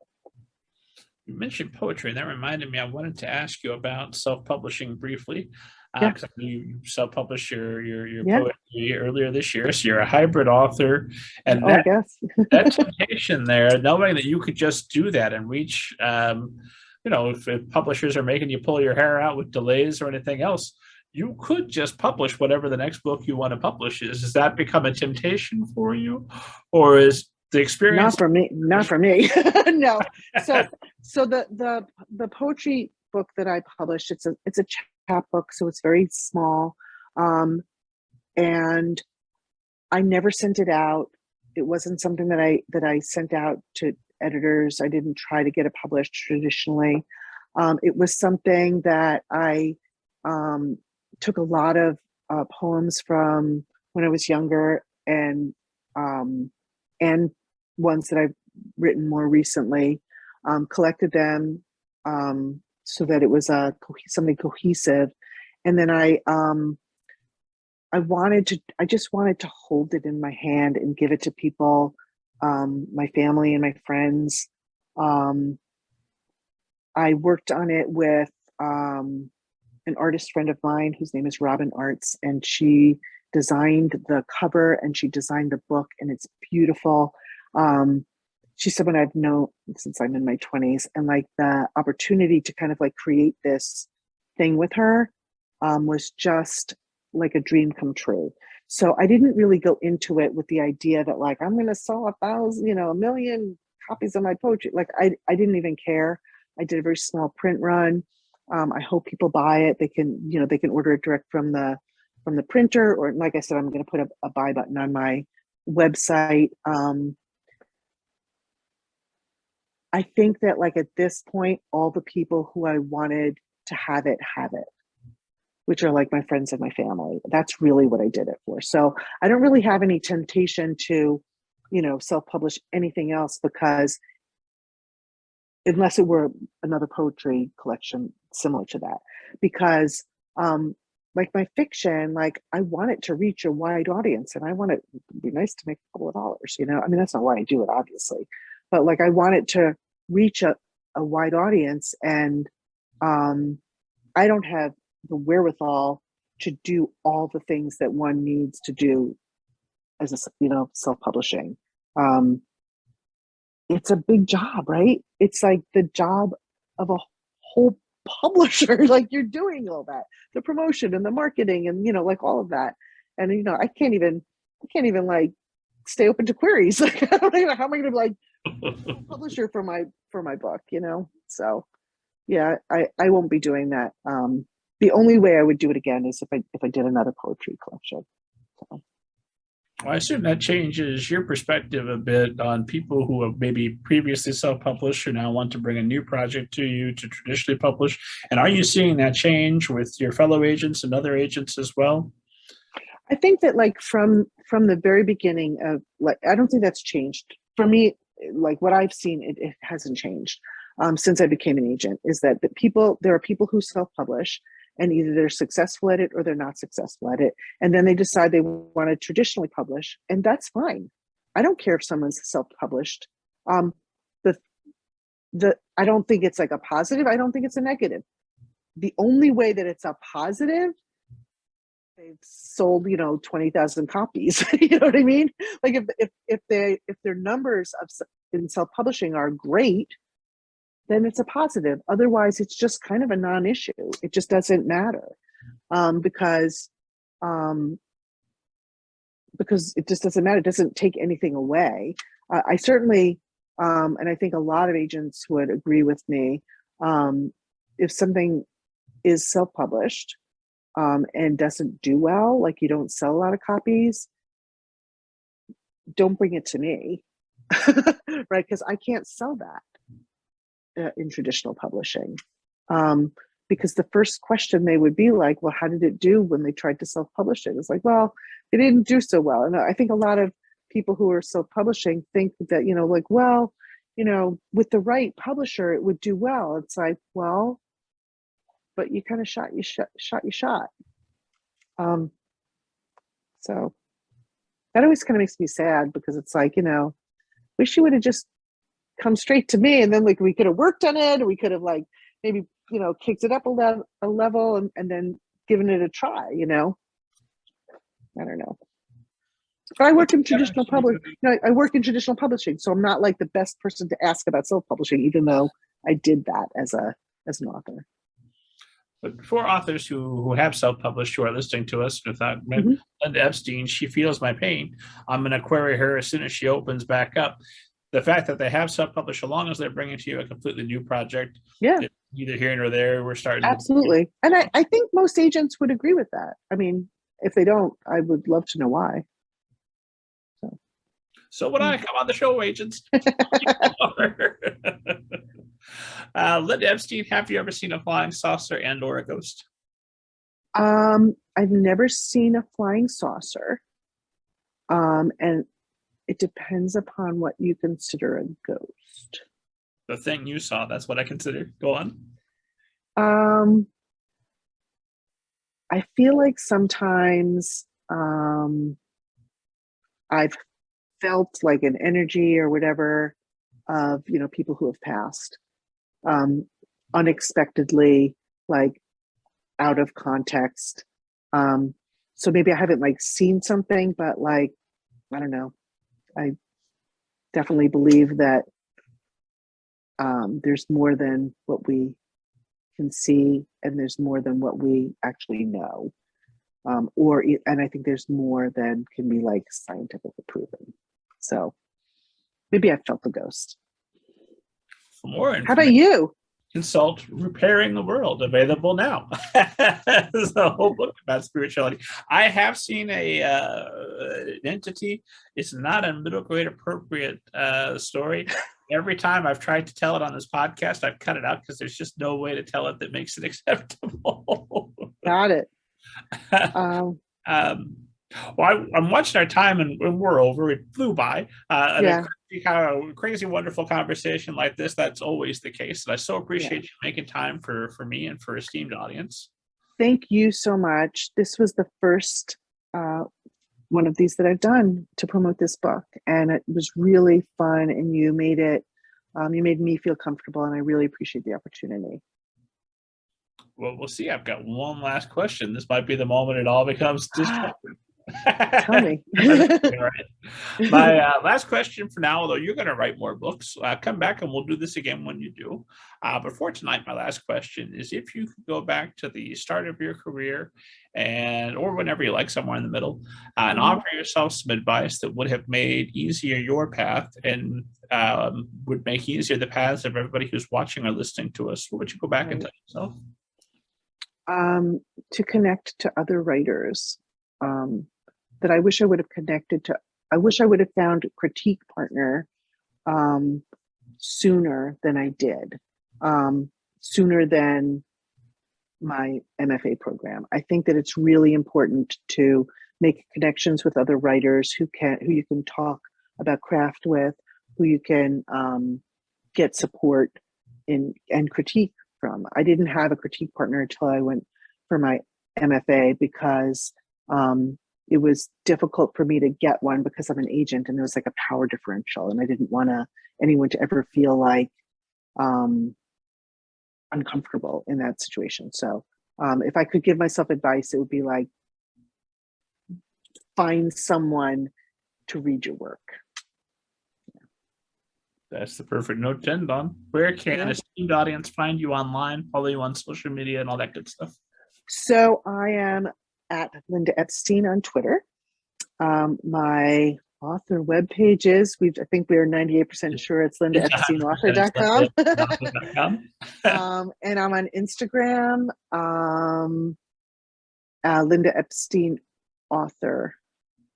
mentioned poetry, and that reminded me. I wanted to ask you about self-publishing briefly, Yeah. because I knew you self-published your Yeah. poetry earlier this year. So you're a hybrid author, and Oh, I that guess. that temptation there, knowing that you could just do that and reach, if publishers are making you pull your hair out with delays or anything else, you could just publish whatever the next book you want to publish is. Does that become a temptation for you, or is the experience? Not for me. Not for me. No. So the poetry book that I published, it's a chapbook, so it's very small. Um, and I never sent it out. It wasn't something that I sent out to editors. I didn't try to get it published traditionally. It was something that I took a lot of poems from when I was younger, and ones that I've written more recently, collected them so that it was something cohesive, and then I just wanted to hold it in my hand and give it to people, my family and my friends. I worked on it with an artist friend of mine whose name is Robin Arts, and she designed the cover and she designed the book, and it's beautiful. She's someone I've known since I'm in my 20s, and like the opportunity to kind of like create this thing with her was just like a dream come true. So I didn't really go into it with the idea that like I'm going to sell 1,000, 1,000,000 copies of my poetry. Like I didn't even care. I did a very small print run. I hope people buy it. They can order it direct from the printer, or like I said, I'm going to put a buy button on my website. I think that like at this point, all the people who I wanted to have it, which are like my friends and my family. That's really what I did it for. So I don't really have any temptation to, self-publish anything else, because unless it were another poetry collection similar to that, because like my fiction, like I want it to reach a wide audience, and I want it to be nice to make a couple of dollars, I mean, that's not why I do it, obviously, but like I want it to reach a wide audience, and I don't have the wherewithal to do all the things that one needs to do as a self-publishing. It's a big job, right? It's like the job of a whole publisher. Like you're doing all that, the promotion and the marketing, and like all of that. And I can't even like stay open to queries. Like I don't know how am I going to be like publisher for my book, So yeah, I won't be doing that. The only way I would do it again is if I did another poetry collection. So. Well, I assume that changes your perspective a bit on people who have maybe previously self-published who now want to bring a new project to you to traditionally publish. And are you seeing that change with your fellow agents and other agents as well? I think that like from the very beginning of like, I don't think that's changed for me. Like what I've seen, it hasn't changed since I became an agent, is that there are people who self-publish, and either they're successful at it or they're not successful at it. And then they decide they want to traditionally publish, and that's fine. I don't care if someone's self-published. I don't think it's like a positive. I don't think it's a negative. The only way that it's a positive, they've sold, 20,000 copies. You know what I mean? Like if their numbers in self-publishing are great, then it's a positive. Otherwise, it's just kind of a non-issue. It just doesn't matter because it just doesn't matter. It doesn't take anything away. I certainly, and I think a lot of agents would agree with me, if something is self-published and doesn't do well, like you don't sell a lot of copies, don't bring it to me, right? Because I can't sell that in traditional publishing, because the first question they would be like, well, how did it do when they tried to self-publish it? It's like, well, it didn't do so well. And I think a lot of people who are self-publishing think that, like, well, with the right publisher, it would do well. It's like, well, but you kind of shot your shot. So that always kind of makes me sad, because it's like, wish you would have just come straight to me, and then like we could have worked on it, or we could have like maybe kicked it up a level and then given it a try. I don't know. But I work in traditional I work in traditional publishing, so I'm not like the best person to ask about self-publishing, even though I did that as an author. But for authors who have self-published, who are listening to us, and thought, Mm-hmm. Linda Epstein, she feels my pain, I'm going to query her as soon as she opens back up. The fact that they have self-published, as long as they're bringing to you a completely new project, Yeah, neither here nor there, we're starting. Absolutely. And I think most agents would agree with that. I mean, if they don't, I would love to know why. So would I. Come on the show, agents. Linda Epstein, have you ever seen a flying saucer and or a ghost? I've never seen a flying saucer. And it depends upon what you consider a ghost. The thing you saw, that's what I consider. Go on. I feel like sometimes I've felt like an energy or whatever of, people who have passed unexpectedly, like out of context. So maybe I haven't like seen something, but like, I don't know. I definitely believe that there's more than what we can see, and there's more than what we actually know. And I think there's more than can be like scientifically proven. So maybe I felt the ghost. For more How about you? Consult Repairing the World, available now. It's a whole book about spirituality. I have seen an entity. It's not a middle grade appropriate story. Every time I've tried to tell it on this podcast, I've cut it out because there's just no way to tell it that makes it acceptable. Got it. Well, I'm watching our time and we're over. It flew by. Yeah. A crazy, wonderful conversation like this, that's always the case. And I so appreciate you making time for me and for esteemed audience. Thank you so much. This was the first one of these that I've done to promote this book. And it was really fun. And you made me feel comfortable. And I really appreciate the opportunity. Well, we'll see. I've got one last question. This might be the moment it all becomes disruptive. Tell me. My last question for now, although you're going to write more books, come back and we'll do this again when you do. But for tonight, my last question is, if you could go back to the start of your career or whenever you like, somewhere in the middle, and offer yourself some advice that would have made easier your path and would make easier the paths of everybody who's watching or listening to us, what would you go back and tell yourself? To connect to other writers. That I wish I would have connected to. I wish I would have found a critique partner sooner than I did, sooner than my MFA program. I think that it's really important to make connections with other writers who you can talk about craft with, who you can get support and critique from. I didn't have a critique partner until I went for my MFA because it was difficult for me to get one because I'm an agent and there was like a power differential, and I didn't want anyone to ever feel like uncomfortable in that situation. So if I could give myself advice, it would be like, find someone to read your work. That's the perfect note to end on. Where can an esteemed audience find you online, follow you on social media, and all that good stuff? So I am at Linda Epstein on Twitter. My author webpage is, I think we are 98% sure it's lindaepsteinauthor.com. And I'm on Instagram, Linda Epstein author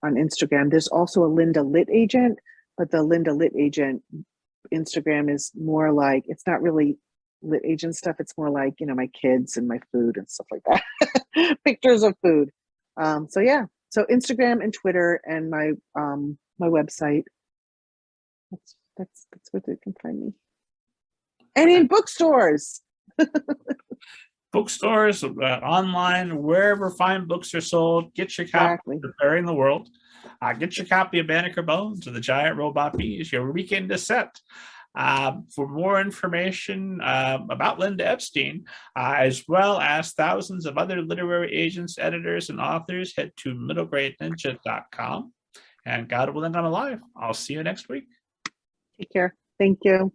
on Instagram. There's also a Linda Lit Agent, but the Linda Lit Agent Instagram is more like, it's not really lit agent stuff. It's more like, my kids and my food and stuff like that. Pictures of food. So Instagram and Twitter and my website. That's where they can find me. And in bookstores. Bookstores, online, wherever fine books are sold. Get your copy of Repairing the World. Get your copy of Banneker Bones or the Giant Robot Bees. Your weekend is set. For more information about Linda Epstein, as well as thousands of other literary agents, editors, and authors, head to middlegradeninja.com. And God willing, I'm alive. I'll see you next week. Take care. Thank you.